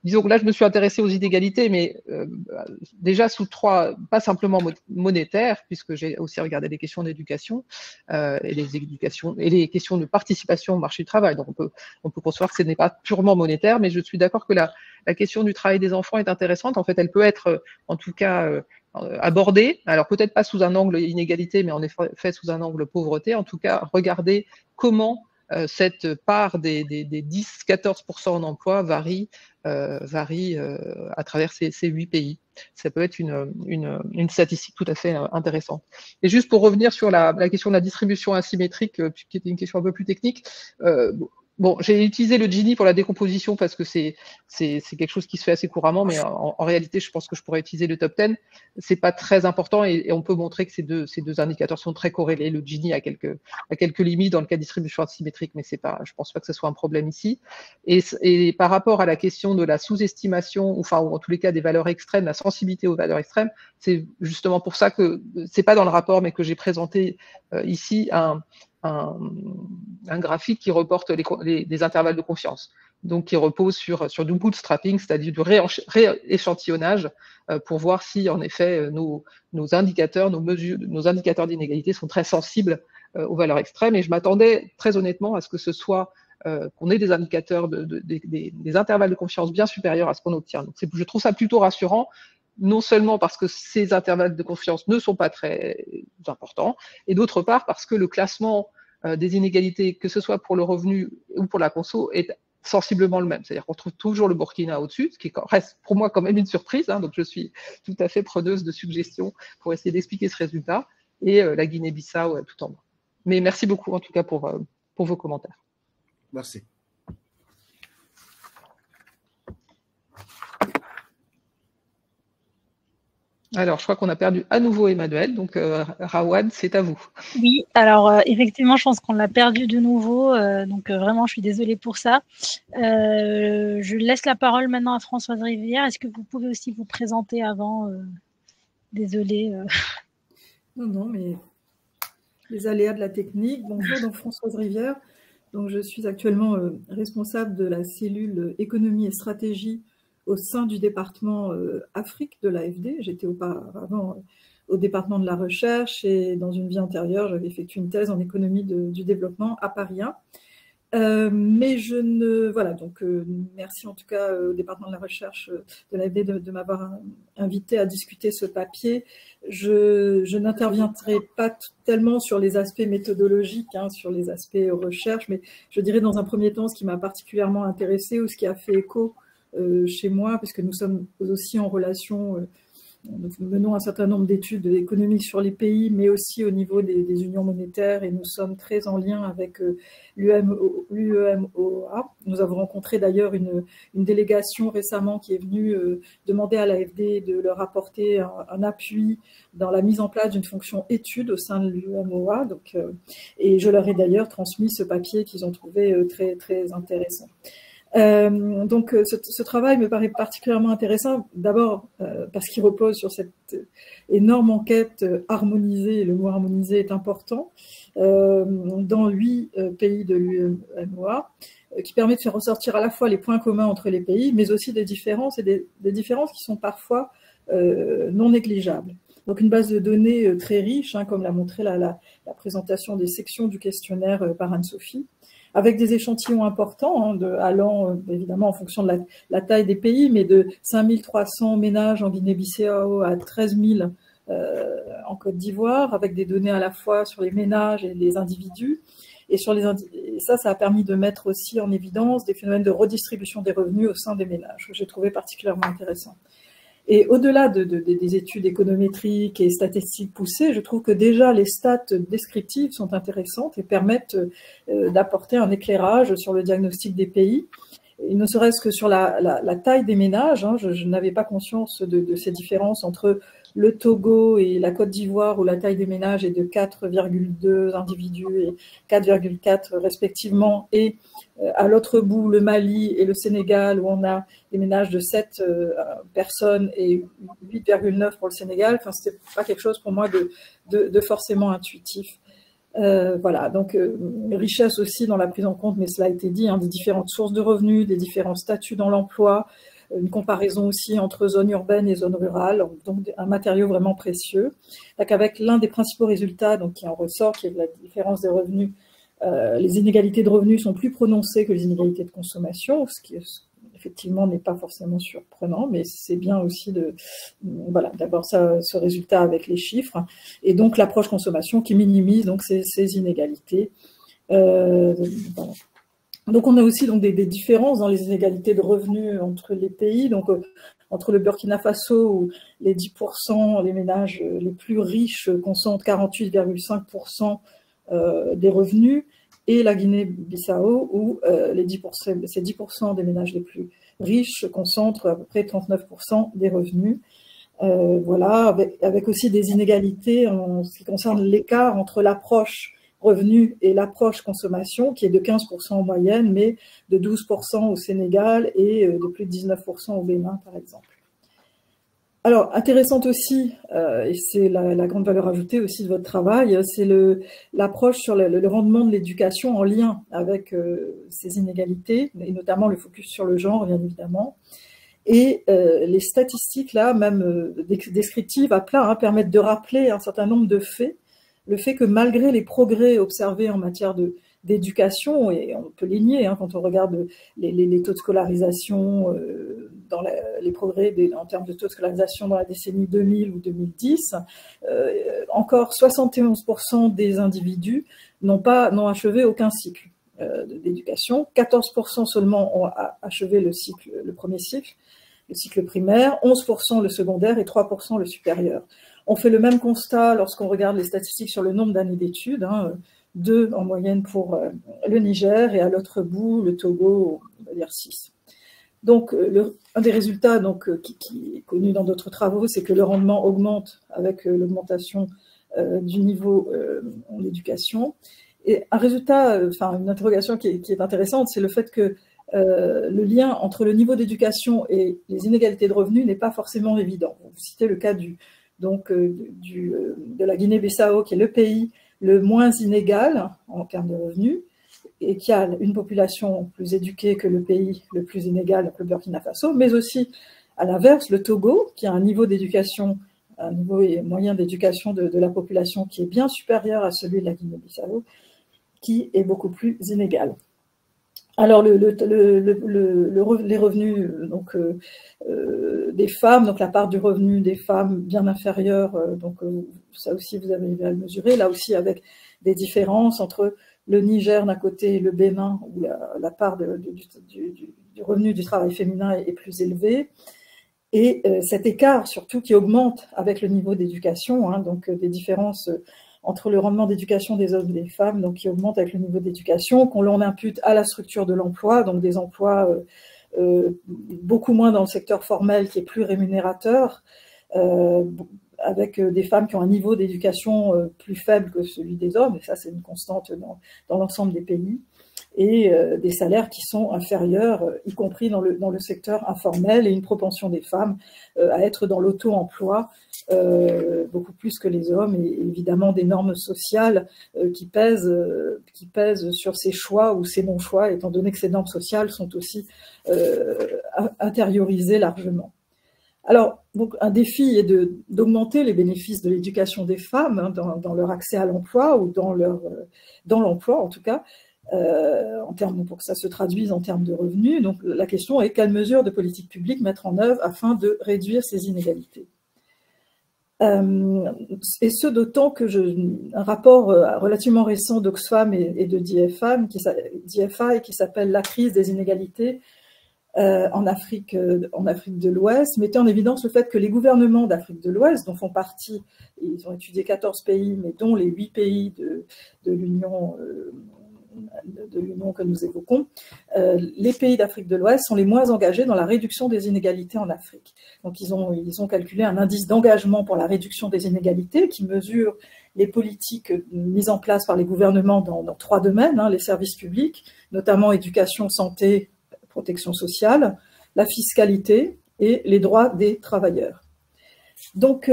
disons que là, je me suis intéressée aux inégalités, mais déjà sous trois, pas simplement monétaires, puisque j'ai aussi regardé les questions d'éducation et les questions de participation au marché du travail. Donc on peut concevoir que ce n'est pas purement monétaire, mais je suis d'accord que la question du travail des enfants est intéressante. En fait, elle peut être en tout cas abordée, alors peut-être pas sous un angle inégalité, mais en effet sous un angle pauvreté. En tout cas, regarder comment cette part des 10-14% en emploi varie à travers ces 8 pays. Ça peut être une statistique tout à fait intéressante. Et juste pour revenir sur la question de la distribution asymétrique, qui était une question un peu plus technique, bon, j'ai utilisé le Gini pour la décomposition parce que c'est quelque chose qui se fait assez couramment, mais en réalité, je pense que je pourrais utiliser le top 10. C'est pas très important et on peut montrer que ces deux indicateurs sont très corrélés. Le Gini a quelques limites dans le cas de distribution asymétrique, mais je pense pas que ce soit un problème ici. Et par rapport à la question de la sous-estimation, ou en tous les cas des valeurs extrêmes, la sensibilité aux valeurs extrêmes, c'est justement pour ça que c'est pas dans le rapport, mais que j'ai présenté ici un graphique qui reporte les intervalles de confiance, donc qui repose sur du bootstrapping, c'est-à-dire du rééchantillonnage pour voir si en effet nos indicateurs d'inégalité sont très sensibles aux valeurs extrêmes. Et je m'attendais très honnêtement à ce que ce soit qu'on ait des indicateurs, des intervalles de confiance bien supérieurs à ce qu'on obtient. Donc je trouve ça plutôt rassurant, non seulement parce que ces intervalles de confiance ne sont pas très importants, et d'autre part parce que le classement des inégalités, que ce soit pour le revenu ou pour la conso, est sensiblement le même. C'est-à-dire qu'on trouve toujours le Burkina au-dessus, ce qui reste pour moi quand même une surprise, hein, donc je suis tout à fait preneuse de suggestions pour essayer d'expliquer ce résultat, et la Guinée-Bissau tout en bas. Mais merci beaucoup en tout cas pour vos commentaires. Merci. Alors, je crois qu'on a perdu à nouveau Emmanuel, donc Rawad, c'est à vous. Oui, alors effectivement, je pense qu'on l'a perdu de nouveau, donc vraiment, je suis désolée pour ça. Je laisse la parole maintenant à Françoise Rivière. Est-ce que vous pouvez aussi vous présenter avant Désolée. Non, mais les aléas de la technique. Bonjour, donc Françoise Rivière. Donc, je suis actuellement responsable de la cellule économie et stratégie au sein du département Afrique de l'AFD. J'étais auparavant au département de la recherche et dans une vie antérieure, j'avais effectué une thèse en économie du développement à Paris 1. Mais je ne... Voilà, donc merci en tout cas au département de la recherche de l'AFD de m'avoir invité à discuter ce papier. Je n'interviendrai pas tellement sur les aspects méthodologiques, hein, sur les aspects recherche, mais je dirais dans un premier temps ce qui m'a particulièrement intéressé ou ce qui a fait écho chez moi, puisque nous sommes aussi en relation, nous menons un certain nombre d'études économiques sur les pays, mais aussi au niveau des unions monétaires, et nous sommes très en lien avec l'UEMOA. Nous avons rencontré d'ailleurs une délégation récemment qui est venue demander à l'AFD de leur apporter un appui dans la mise en place d'une fonction étude au sein de l'UEMOA. Et je leur ai d'ailleurs transmis ce papier qu'ils ont trouvé très, très intéressant. Donc ce travail me paraît particulièrement intéressant, d'abord parce qu'il repose sur cette énorme enquête harmonisée, et le mot harmonisé est important, dans 8 pays de l'UEMOA, qui permet de faire ressortir à la fois les points communs entre les pays, mais aussi des différences, et des différences qui sont parfois non négligeables. Donc une base de données très riche, hein, comme l'a montré la présentation des sections du questionnaire par Anne-Sophie, avec des échantillons importants, hein, allant évidemment en fonction de la taille des pays, mais de 5300 ménages en Guinée-Bissau à 13 000 en Côte d'Ivoire, avec des données à la fois sur les ménages et les individus. Et ça a permis de mettre aussi en évidence des phénomènes de redistribution des revenus au sein des ménages, que j'ai trouvé particulièrement intéressant. Et au-delà des études économétriques et statistiques poussées, je trouve que déjà les stats descriptives sont intéressantes et permettent d'apporter un éclairage sur le diagnostic des pays. Et ne serait-ce que sur la taille des ménages, hein, je n'avais pas conscience de ces différences entre le Togo et la Côte d'Ivoire, où la taille des ménages est de 4,2 individus et 4,4 respectivement, et à l'autre bout, le Mali et le Sénégal, où on a des ménages de 7 personnes et 8,9 pour le Sénégal. Enfin, c'était pas quelque chose pour moi de forcément intuitif. Voilà, donc richesse aussi dans la prise en compte, mais cela a été dit, hein, des différentes sources de revenus, des différents statuts dans l'emploi, une comparaison aussi entre zones urbaines et zones rurales, donc un matériau vraiment précieux. Donc avec l'un des principaux résultats donc, qui en ressort, qui est la différence des revenus, les inégalités de revenus sont plus prononcées que les inégalités de consommation, ce qui effectivement n'est pas forcément surprenant, mais c'est bien aussi voilà, d'avoir ce résultat avec les chiffres, et donc l'approche consommation qui minimise donc ces inégalités. Voilà. Donc on a aussi donc des différences dans les inégalités de revenus entre les pays, donc entre le Burkina Faso où les 10%, les ménages les plus riches concentrent 48,5% des revenus, et la Guinée-Bissau où ces 10% des ménages les plus riches concentrent à peu près 39% des revenus. Voilà, avec aussi des inégalités en ce qui concerne l'écart entre l'approche revenu et l'approche consommation, qui est de 15% en moyenne, mais de 12% au Sénégal et de plus de 19% au Bénin, par exemple. Alors, intéressante aussi, et c'est la grande valeur ajoutée aussi de votre travail, c'est l'approche sur le rendement de l'éducation en lien avec ces inégalités, et notamment le focus sur le genre, bien évidemment. Et les statistiques, là, même descriptives à plat, hein, permettent de rappeler un certain nombre de faits. Le fait que malgré les progrès observés en matière d'éducation, et on peut les nier quand on regarde les taux de scolarisation, dans les progrès en termes de taux de scolarisation dans la décennie 2000 ou 2010, encore 71% des individus n'ont achevé aucun cycle d'éducation, 14% seulement ont achevé le premier cycle, le cycle primaire, 11% le secondaire et 3% le supérieur. On fait le même constat lorsqu'on regarde les statistiques sur le nombre d'années d'études, 2 en moyenne pour le Niger et à l'autre bout, le Togo, on va dire 6. Donc, un des résultats qui est connu dans d'autres travaux, c'est que le rendement augmente avec l'augmentation du niveau en éducation. Et un résultat, une interrogation qui est intéressante, c'est le fait que le lien entre le niveau d'éducation et les inégalités de revenus n'est pas forcément évident. Vous citez le cas de la Guinée-Bissau, qui est le pays le moins inégal en termes de revenus, et qui a une population plus éduquée que le pays le plus inégal, le Burkina Faso, mais aussi, à l'inverse, le Togo, qui a un niveau d'éducation, un niveau moyen d'éducation de la population qui est bien supérieur à celui de la Guinée-Bissau, qui est beaucoup plus inégal. Alors, les revenus des femmes, donc la part du revenu des femmes bien inférieure, ça aussi vous avez à le mesurer, là aussi avec des différences entre le Niger d'un côté et le Bénin, où la part du revenu du travail féminin est plus élevée, et cet écart surtout qui augmente avec le niveau d'éducation, donc des différences entre le rendement d'éducation des hommes et des femmes, donc qui augmente avec le niveau d'éducation, qu'on l'on impute à la structure de l'emploi, donc des emplois beaucoup moins dans le secteur formel qui est plus rémunérateur, avec des femmes qui ont un niveau d'éducation plus faible que celui des hommes, et ça c'est une constante dans l'ensemble des pays, et des salaires qui sont inférieurs, y compris dans le secteur informel, et une propension des femmes à être dans l'auto-emploi beaucoup plus que les hommes, et évidemment des normes sociales qui pèsent sur ces choix ou ces non-choix, étant donné que ces normes sociales sont aussi intériorisées largement. Alors, donc, un défi est d'augmenter les bénéfices de l'éducation des femmes dans leur accès à l'emploi, ou dans l'emploi en tout cas, pour que ça se traduise en termes de revenus. Donc la question est quelles mesures de politique publique mettre en œuvre afin de réduire ces inégalités. Et ce d'autant que un rapport relativement récent d'Oxfam et de DFI qui s'appelle « La crise des inégalités en Afrique de l'Ouest » mettait en évidence le fait que les gouvernements d'Afrique de l'Ouest, dont font partie, ils ont étudié 14 pays, mais dont les 8 pays de l'Union que nous évoquons, les pays d'Afrique de l'Ouest sont les moins engagés dans la réduction des inégalités en Afrique. Donc ils ont calculé un indice d'engagement pour la réduction des inégalités qui mesure les politiques mises en place par les gouvernements dans 3 domaines, les services publics, notamment éducation, santé, protection sociale, la fiscalité et les droits des travailleurs. Donc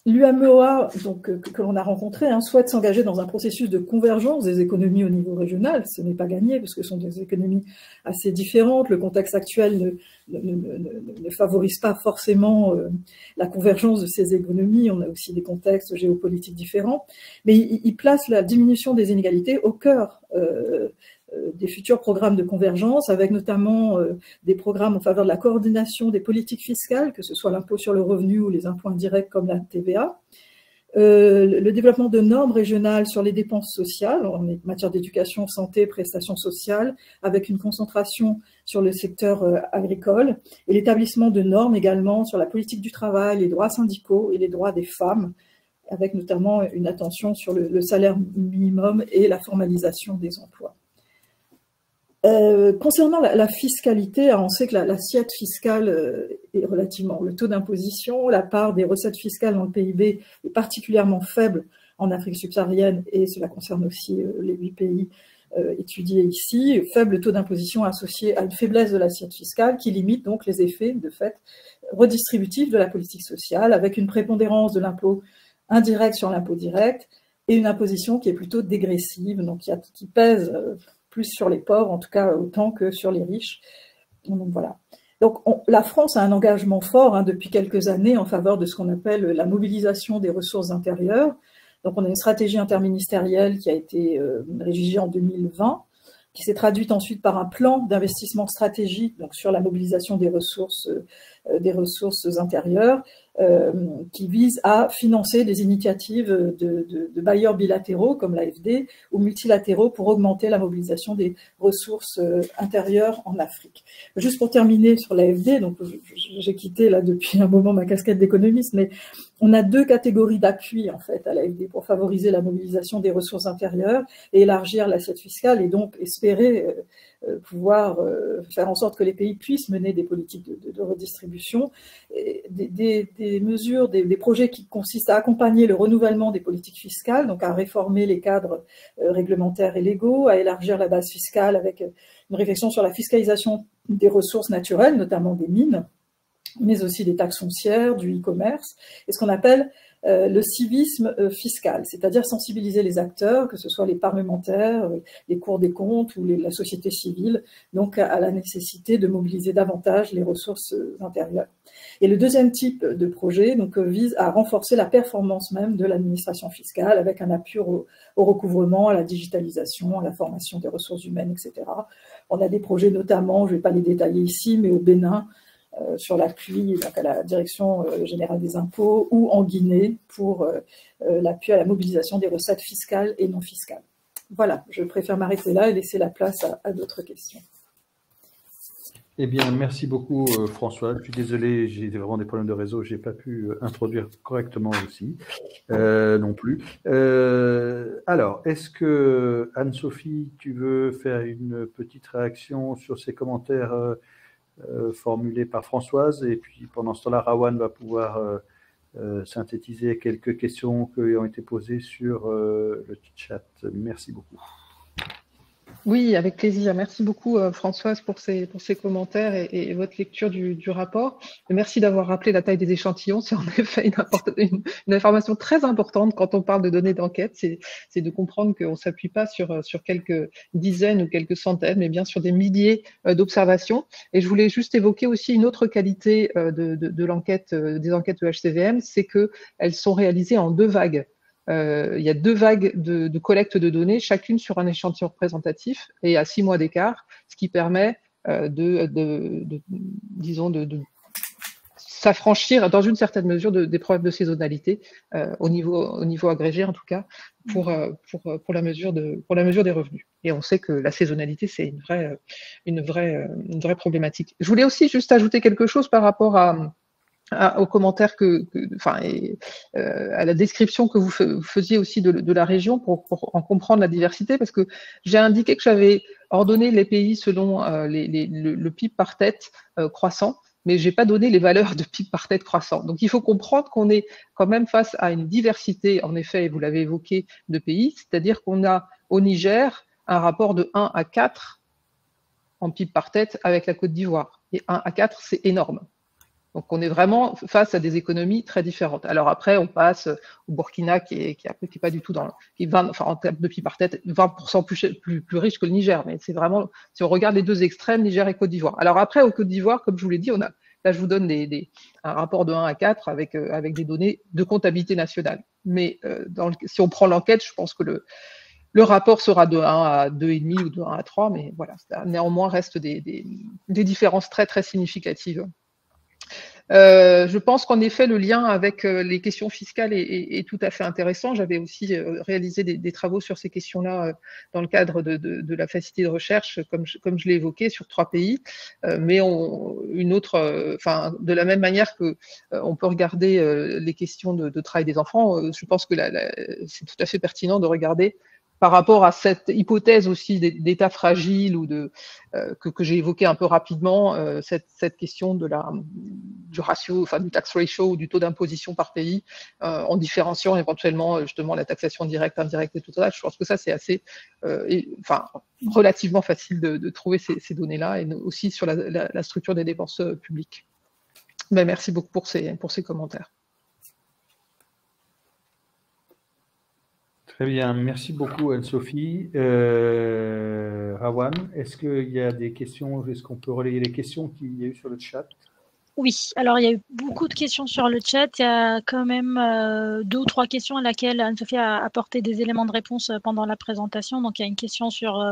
l'UMOA, que l'on a rencontré, souhaite s'engager dans un processus de convergence des économies au niveau régional. Ce n'est pas gagné, parce que ce sont des économies assez différentes. Le contexte actuel ne favorise pas forcément la convergence de ces économies. On a aussi des contextes géopolitiques différents. Mais il place la diminution des inégalités au cœur des futurs programmes de convergence, avec notamment des programmes en faveur de la coordination des politiques fiscales, que ce soit l'impôt sur le revenu ou les impôts indirects comme la TVA, le développement de normes régionales sur les dépenses sociales, en matière d'éducation, santé, prestations sociales, avec une concentration sur le secteur agricole, et l'établissement de normes également sur la politique du travail, les droits syndicaux et les droits des femmes, avec notamment une attention sur le salaire minimum et la formalisation des emplois. Concernant la fiscalité, on sait que l'assiette fiscale est relativement, le taux d'imposition, la part des recettes fiscales dans le PIB est particulièrement faible en Afrique subsaharienne, et cela concerne aussi les 8 pays étudiés ici. Faible taux d'imposition associé à une faiblesse de l'assiette fiscale qui limite donc les effets de fait redistributifs de la politique sociale, avec une prépondérance de l'impôt indirect sur l'impôt direct et une imposition qui est plutôt dégressive, donc qui pèse plus sur les pauvres, en tout cas autant que sur les riches. Donc voilà. Donc la France a un engagement fort depuis quelques années en faveur de ce qu'on appelle la mobilisation des ressources intérieures, Donc, on a une stratégie interministérielle qui a été rédigée en 2020, qui s'est traduite ensuite par un plan d'investissement stratégique donc sur la mobilisation des ressources intérieures, qui vise à financer des initiatives de bailleurs bilatéraux comme l'AFD ou multilatéraux pour augmenter la mobilisation des ressources intérieures en Afrique. Juste pour terminer sur l'AFD, donc j'ai quitté là depuis un moment ma casquette d'économiste, mais on a deux catégories d'appui en fait à l'AFD pour favoriser la mobilisation des ressources intérieures et élargir l'assiette fiscale et donc espérer pouvoir faire en sorte que les pays puissent mener des politiques de redistribution, des mesures, des projets qui consistent à accompagner le renouvellement des politiques fiscales, donc à réformer les cadres réglementaires et légaux, à élargir la base fiscale avec une réflexion sur la fiscalisation des ressources naturelles, notamment des mines, mais aussi des taxes foncières, du e-commerce, et ce qu'on appelle le civisme fiscal, c'est-à-dire sensibiliser les acteurs, que ce soit les parlementaires, les cours des comptes ou la société civile, donc à la nécessité de mobiliser davantage les ressources intérieures. Et le deuxième type de projet donc, vise à renforcer la performance même de l'administration fiscale avec un appui au recouvrement, à la digitalisation, à la formation des ressources humaines, etc. On a des projets notamment, je ne vais pas les détailler ici, mais au Bénin, sur l'appui à la Direction générale des impôts ou en Guinée pour l'appui à la mobilisation des recettes fiscales et non fiscales. Voilà, je préfère m'arrêter là et laisser la place à d'autres questions. Eh bien, merci beaucoup François. Je suis désolé, j'ai vraiment des problèmes de réseau, je n'ai pas pu introduire correctement aussi, non plus. Alors, est-ce que Anne-Sophie, tu veux faire une petite réaction sur ces commentaires formulé par Françoise, et puis pendant ce temps-là, Rawan va pouvoir synthétiser quelques questions qui ont été posées sur le chat. Merci beaucoup. Oui, avec plaisir. Merci beaucoup Françoise pour ces commentaires et votre lecture du rapport. Et merci d'avoir rappelé la taille des échantillons. C'est en effet une information très importante quand on parle de données d'enquête. C'est de comprendre qu'on ne s'appuie pas sur quelques dizaines ou quelques centaines, mais bien sur des milliers d'observations. Et je voulais juste évoquer aussi une autre qualité de l'enquête, des enquêtes EHCVM, c'est qu'elles sont réalisées en 2 vagues. Il y a 2 vagues de collecte de données, chacune sur un échantillon représentatif et à 6 mois d'écart, ce qui permet disons de s'affranchir dans une certaine mesure des problèmes de saisonnalité au niveau agrégé en tout cas pour la mesure des revenus. Et on sait que la saisonnalité c'est une vraie problématique. Je voulais aussi juste ajouter quelque chose par rapport aux commentaires à la description que vous faisiez aussi de la région pour en comprendre la diversité, parce que j'ai indiqué que j'avais ordonné les pays selon le PIB par tête croissant, mais j'ai pas donné les valeurs de PIB par tête croissant. Donc il faut comprendre qu'on est quand même face à une diversité, en effet, et vous l'avez évoqué, de pays, c'est-à-dire qu'on a au Niger un rapport de 1 à 4 en PIB par tête avec la Côte d'Ivoire. Et 1 à 4, c'est énorme. Donc, on est vraiment face à des économies très différentes. Alors après, on passe au Burkina qui est pas du tout en termes de PIB par tête, 20% plus riche que le Niger. Mais c'est vraiment, si on regarde les 2 extrêmes, Niger et Côte d'Ivoire. Alors après, au Côte d'Ivoire, comme je vous l'ai dit, là, je vous donne un rapport de 1 à 4 avec des données de comptabilité nationale. Mais si on prend l'enquête, je pense que le rapport sera de 1 à 2,5 ou de 1 à 3, mais voilà, néanmoins, reste des différences très, très significatives. Je pense qu'en effet, le lien avec les questions fiscales est tout à fait intéressant. J'avais aussi réalisé des travaux sur ces questions-là dans le cadre de la facilité de recherche, comme je l'ai évoqué, sur 3 pays. Mais de la même manière que on peut regarder les questions de travail des enfants, je pense que c'est tout à fait pertinent de regarder par rapport à cette hypothèse aussi d'état fragile ou que j'ai évoqué un peu rapidement, cette question du ratio, enfin du tax ratio ou du taux d'imposition par pays, en différenciant éventuellement justement la taxation directe, indirecte et tout ça. Je pense que ça c'est assez, relativement facile de trouver ces données-là et aussi sur la structure des dépenses publiques. Mais merci beaucoup pour ces commentaires. Très bien, merci beaucoup Anne-Sophie. Rawan, est-ce qu'il y a des questions? Est-ce qu'on peut relayer les questions qu'il y a eu sur le chat? Oui, alors il y a eu beaucoup de questions sur le chat. Il y a quand même 2 ou 3 questions à laquelle Anne-Sophie a apporté des éléments de réponse pendant la présentation. Donc il y a une question sur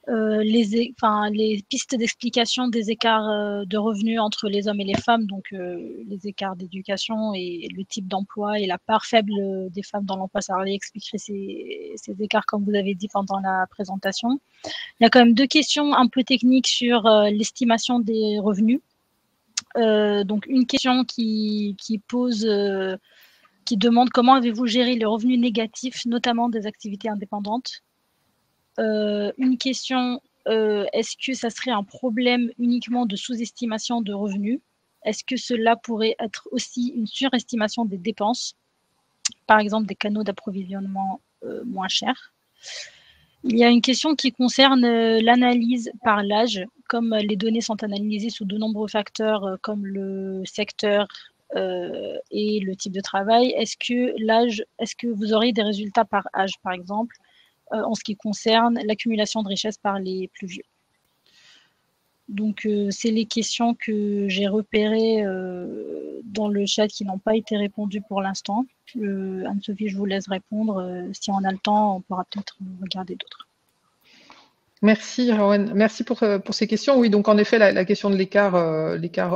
les pistes d'explication des écarts de revenus entre les hommes et les femmes, donc les écarts d'éducation et le type d'emploi et la part faible des femmes dans l'emploi salarié expliquerait ces écarts, comme vous avez dit pendant la présentation. Il y a quand même 2 questions un peu techniques sur l'estimation des revenus. Donc une question qui demande comment avez-vous géré les revenus négatifs, notamment des activités indépendantes. Une question, est-ce que ça serait un problème uniquement de sous-estimation de revenus? Est-ce que cela pourrait être aussi une surestimation des dépenses, par exemple des canaux d'approvisionnement moins chers? Il y a une question qui concerne l'analyse par l'âge. Comme les données sont analysées sous de nombreux facteurs comme le secteur et le type de travail, est-ce que vous aurez des résultats par âge, par exemple, en ce qui concerne l'accumulation de richesses par les plus vieux? Donc, c'est les questions que j'ai repérées dans le chat qui n'ont pas été répondues pour l'instant. Anne-Sophie, je vous laisse répondre. Si on a le temps, on pourra peut-être regarder d'autres. Merci, Rowan. Merci pour ces questions. Oui, donc en effet, la question de l'écart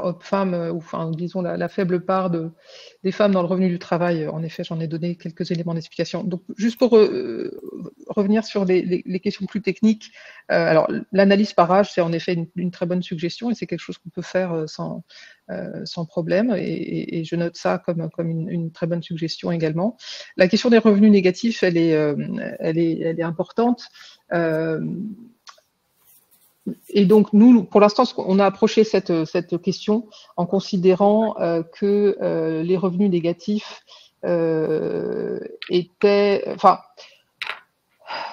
homme-femme, ou enfin, disons la faible part des femmes dans le revenu du travail, en effet, j'en ai donné quelques éléments d'explication. Donc, juste pour revenir sur les questions plus techniques, alors l'analyse par âge, c'est en effet une très bonne suggestion et c'est quelque chose qu'on peut faire sans problème, et je note ça comme une très bonne suggestion également. La question des revenus négatifs, elle est importante. Et donc, nous, pour l'instant, on a approché cette question en considérant que les revenus négatifs étaient, enfin,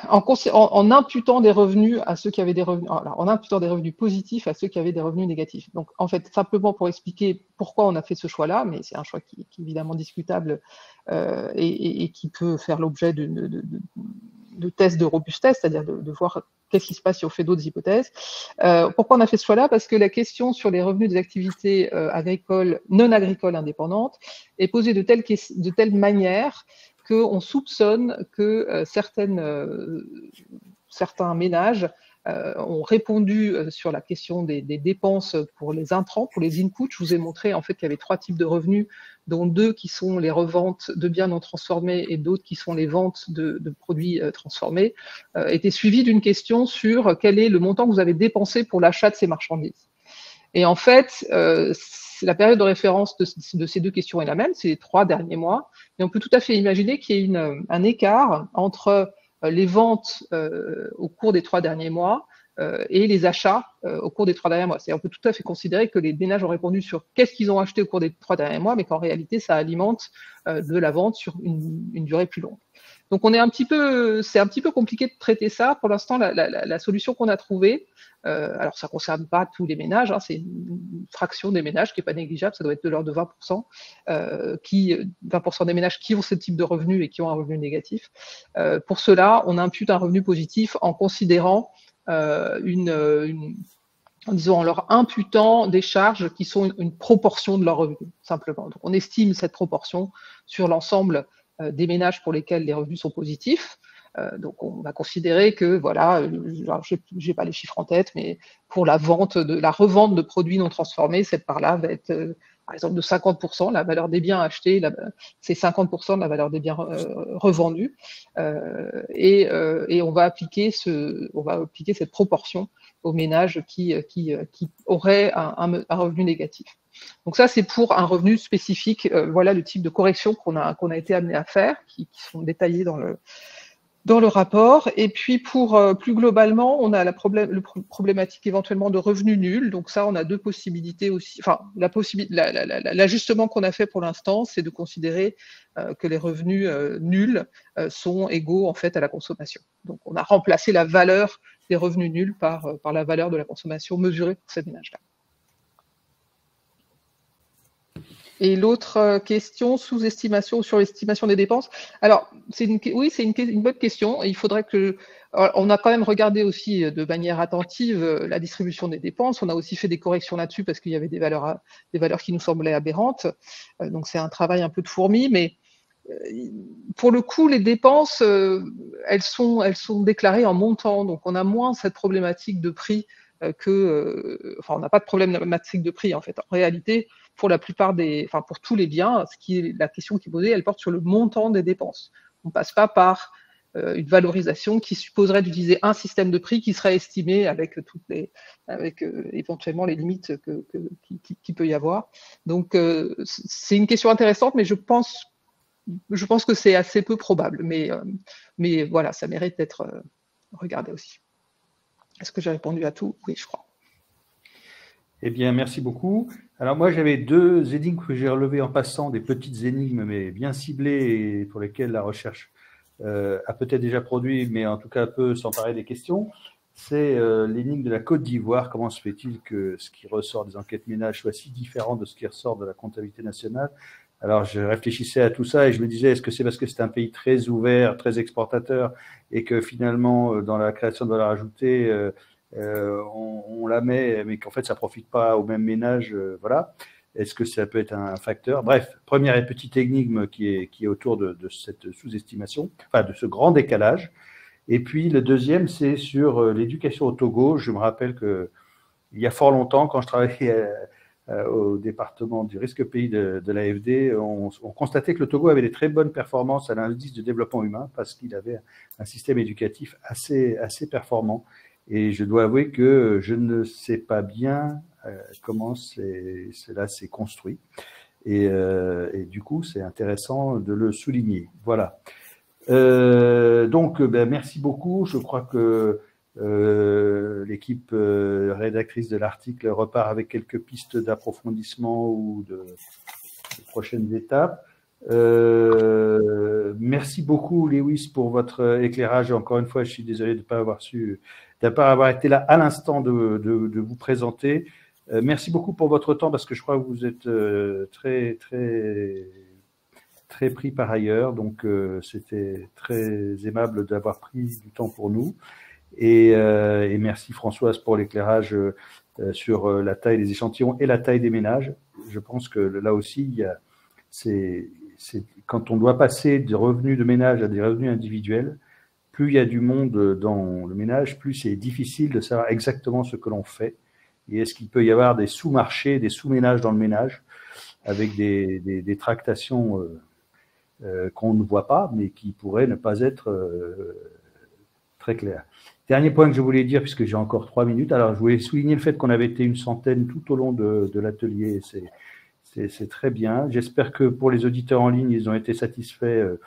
en imputant des revenus à ceux qui avaient des revenus, en imputant des revenus positifs à ceux qui avaient des revenus négatifs. Donc, en fait, simplement pour expliquer pourquoi on a fait ce choix-là, mais c'est un choix qui est évidemment discutable et qui peut faire l'objet de tests de robustesse, c'est-à-dire de voir qu'est-ce qui se passe si on fait d'autres hypothèses. Pourquoi on a fait ce choix-là? Parce que la question sur les revenus des activités agricoles, non agricoles indépendantes est posée de telle manière qu'on soupçonne que certains ménages ont répondu sur la question des dépenses pour les intrants, pour les inputs. Je vous ai montré en fait qu'il y avait 3 types de revenus, dont 2 qui sont les reventes de biens non transformés et d'autres qui sont les ventes de produits transformés, étaient suivis d'une question sur quel est le montant que vous avez dépensé pour l'achat de ces marchandises. Et en fait, la période de référence de ces 2 questions est la même, c'est les 3 derniers mois, et on peut tout à fait imaginer qu'il y ait un écart entre les ventes au cours des 3 derniers mois et les achats au cours des 3 derniers mois. On peut tout à fait considérer que les ménages ont répondu sur qu'est-ce qu'ils ont acheté au cours des 3 derniers mois, mais qu'en réalité, ça alimente de la vente sur une durée plus longue. Donc, c'est un petit peu compliqué de traiter ça. Pour l'instant, la solution qu'on a trouvée, alors ça ne concerne pas tous les ménages, hein, c'est une fraction des ménages qui n'est pas négligeable, ça doit être de l'ordre de 20%, 20% des ménages qui ont ce type de revenus et qui ont un revenu négatif. Pour cela, on impute un revenu positif en considérant en leur imputant des charges qui sont une proportion de leur revenu, simplement. Donc, on estime cette proportion sur l'ensemble des ménages pour lesquels les revenus sont positifs. Donc, on va considérer que, voilà, je n'ai pas les chiffres en tête, mais pour la revente de produits non transformés, cette part-là va être, par exemple, de 50%. La valeur des biens achetés, c'est 50% de la valeur des biens revendus. Et on va appliquer cette proportion aux ménages qui auraient un revenu négatif. Donc ça, c'est pour un revenu spécifique. Voilà le type de corrections qu'on a été amené à faire, qui sont détaillées dans le rapport. Et puis, pour plus globalement, on a la problématique éventuellement de revenus nuls. Donc ça, on a 2 possibilités aussi. Enfin, l'ajustement qu'on a fait pour l'instant, c'est de considérer que les revenus nuls sont égaux en fait à la consommation. Donc, on a remplacé la valeur des revenus nuls par la valeur de la consommation mesurée pour ces ménages-là. Et l'autre question, sous-estimation ou surestimation des dépenses. Alors, oui, c'est une bonne question. Il faudrait que... On a quand même regardé aussi de manière attentive la distribution des dépenses. On a aussi fait des corrections là-dessus parce qu'il y avait des valeurs qui nous semblaient aberrantes. Donc, c'est un travail un peu de fourmi. Mais pour le coup, les dépenses, elles sont déclarées en montant. Donc, on a moins cette problématique de prix enfin, on n'a pas de problématique de prix, en fait. En réalité, pour la plupart pour tous les biens, la question qui est posée, elle porte sur le montant des dépenses. On ne passe pas par une valorisation qui supposerait d'utiliser un système de prix qui serait estimé avec éventuellement les limites qu'il peut y avoir. Donc, c'est une question intéressante, mais je pense que c'est assez peu probable. Mais voilà, ça mérite d'être regardé aussi. Est-ce que j'ai répondu à tout? Oui, je crois. Eh bien, merci beaucoup. Alors moi, j'avais 2 énigmes que j'ai relevées en passant, des petites énigmes, mais bien ciblées et pour lesquelles la recherche a peut-être déjà produit, mais en tout cas peut s'emparer des questions. C'est l'énigme de la Côte d'Ivoire. Comment se fait-il que ce qui ressort des enquêtes ménages soit si différent de ce qui ressort de la comptabilité nationale? Alors, je réfléchissais à tout ça et je me disais, est-ce que c'est parce que c'est un pays très ouvert, très exportateur et que finalement, dans la création de valeur ajoutée, on la met, mais qu'en fait, ça ne profite pas aux mêmes ménages, voilà. Est-ce que ça peut être un facteur? Bref, première et petite énigme qui est autour de cette sous-estimation, enfin de ce grand décalage. Et puis, le deuxième, c'est sur l'éducation au Togo. Je me rappelle qu'il y a fort longtemps, quand je travaillais au département du risque pays de l'AFD, on constatait que le Togo avait des très bonnes performances à l'indice de développement humain parce qu'il avait un système éducatif assez performant. Et je dois avouer que je ne sais pas bien comment cela s'est construit. Et du coup, c'est intéressant de le souligner. Voilà. Donc, merci beaucoup. Je crois que l'équipe rédactrice de l'article repart avec quelques pistes d'approfondissement ou de prochaines étapes. Merci beaucoup, Lewis, pour votre éclairage. Encore une fois, je suis désolé de ne pas avoir été là à l'instant de vous présenter. Merci beaucoup pour votre temps parce que je crois que vous êtes très pris par ailleurs. Donc, c'était très aimable d'avoir pris du temps pour nous. Et merci Françoise pour l'éclairage sur la taille des échantillons et la taille des ménages. Je pense que là aussi, quand on doit passer des revenus de ménage à des revenus individuels, plus il y a du monde dans le ménage, plus c'est difficile de savoir exactement ce que l'on fait. Et est-ce qu'il peut y avoir des sous-marchés, des sous-ménages dans le ménage avec des tractations qu'on ne voit pas, mais qui pourraient ne pas être très claires. Dernier point que je voulais dire, puisque j'ai encore 3 minutes, alors je voulais souligner le fait qu'on avait été une centaine tout au long de l'atelier. C'est très bien. J'espère que pour les auditeurs en ligne, ils ont été satisfaits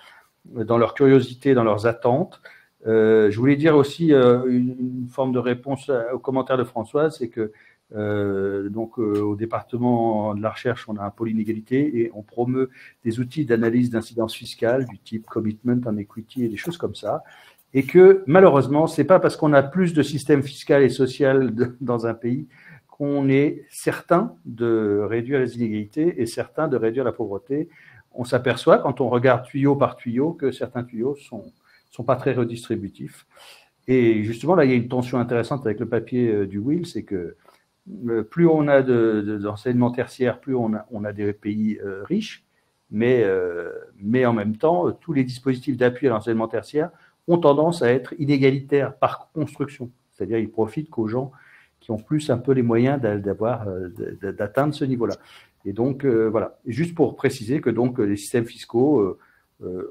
dans leur curiosité, dans leurs attentes. Je voulais dire aussi une forme de réponse aux commentaires de Françoise, c'est que au département de la recherche, on a un pôle inégalité et on promeut des outils d'analyse d'incidence fiscale du type commitment and equity et des choses comme ça. Et que malheureusement, c'est pas parce qu'on a plus de système fiscal et social dans un pays qu'on est certain de réduire les inégalités et certain de réduire la pauvreté. On s'aperçoit quand on regarde tuyau par tuyau que certains tuyaux sont pas très redistributifs. Et justement, là, il y a une tension intéressante avec le papier du Will, c'est que plus on a d'enseignement tertiaire, plus on a des pays riches, mais en même temps, tous les dispositifs d'appui à l'enseignement tertiaire ont tendance à être inégalitaires par construction. C'est-à-dire ils profitent qu'aux gens qui ont plus un peu les moyens d'atteindre ce niveau-là. Et donc, voilà. Et juste pour préciser que donc les systèmes fiscaux,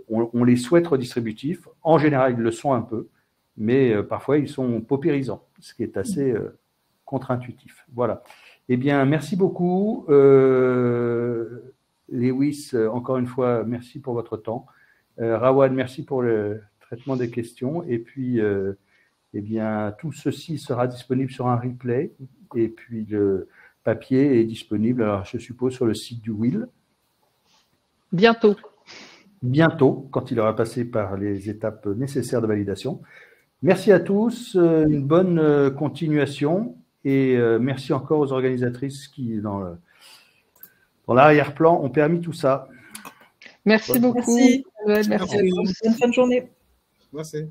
on les souhaite redistributifs. En général, ils le sont un peu, mais parfois, ils sont paupérisants, ce qui est assez contre-intuitif. Voilà. Eh bien, merci beaucoup. Lewis, encore une fois, merci pour votre temps. Rawan, merci pour le traitement des questions. Et puis, eh bien, tout ceci sera disponible sur un replay. Et puis, le papier est disponible, alors je suppose, sur le site du Will. Bientôt. Bientôt, quand il aura passé par les étapes nécessaires de validation. Merci à tous, une bonne continuation et merci encore aux organisatrices qui, dans dans l'arrière-plan ont permis tout ça. Merci beaucoup. Merci. Merci. Bonne fin de journée. Merci.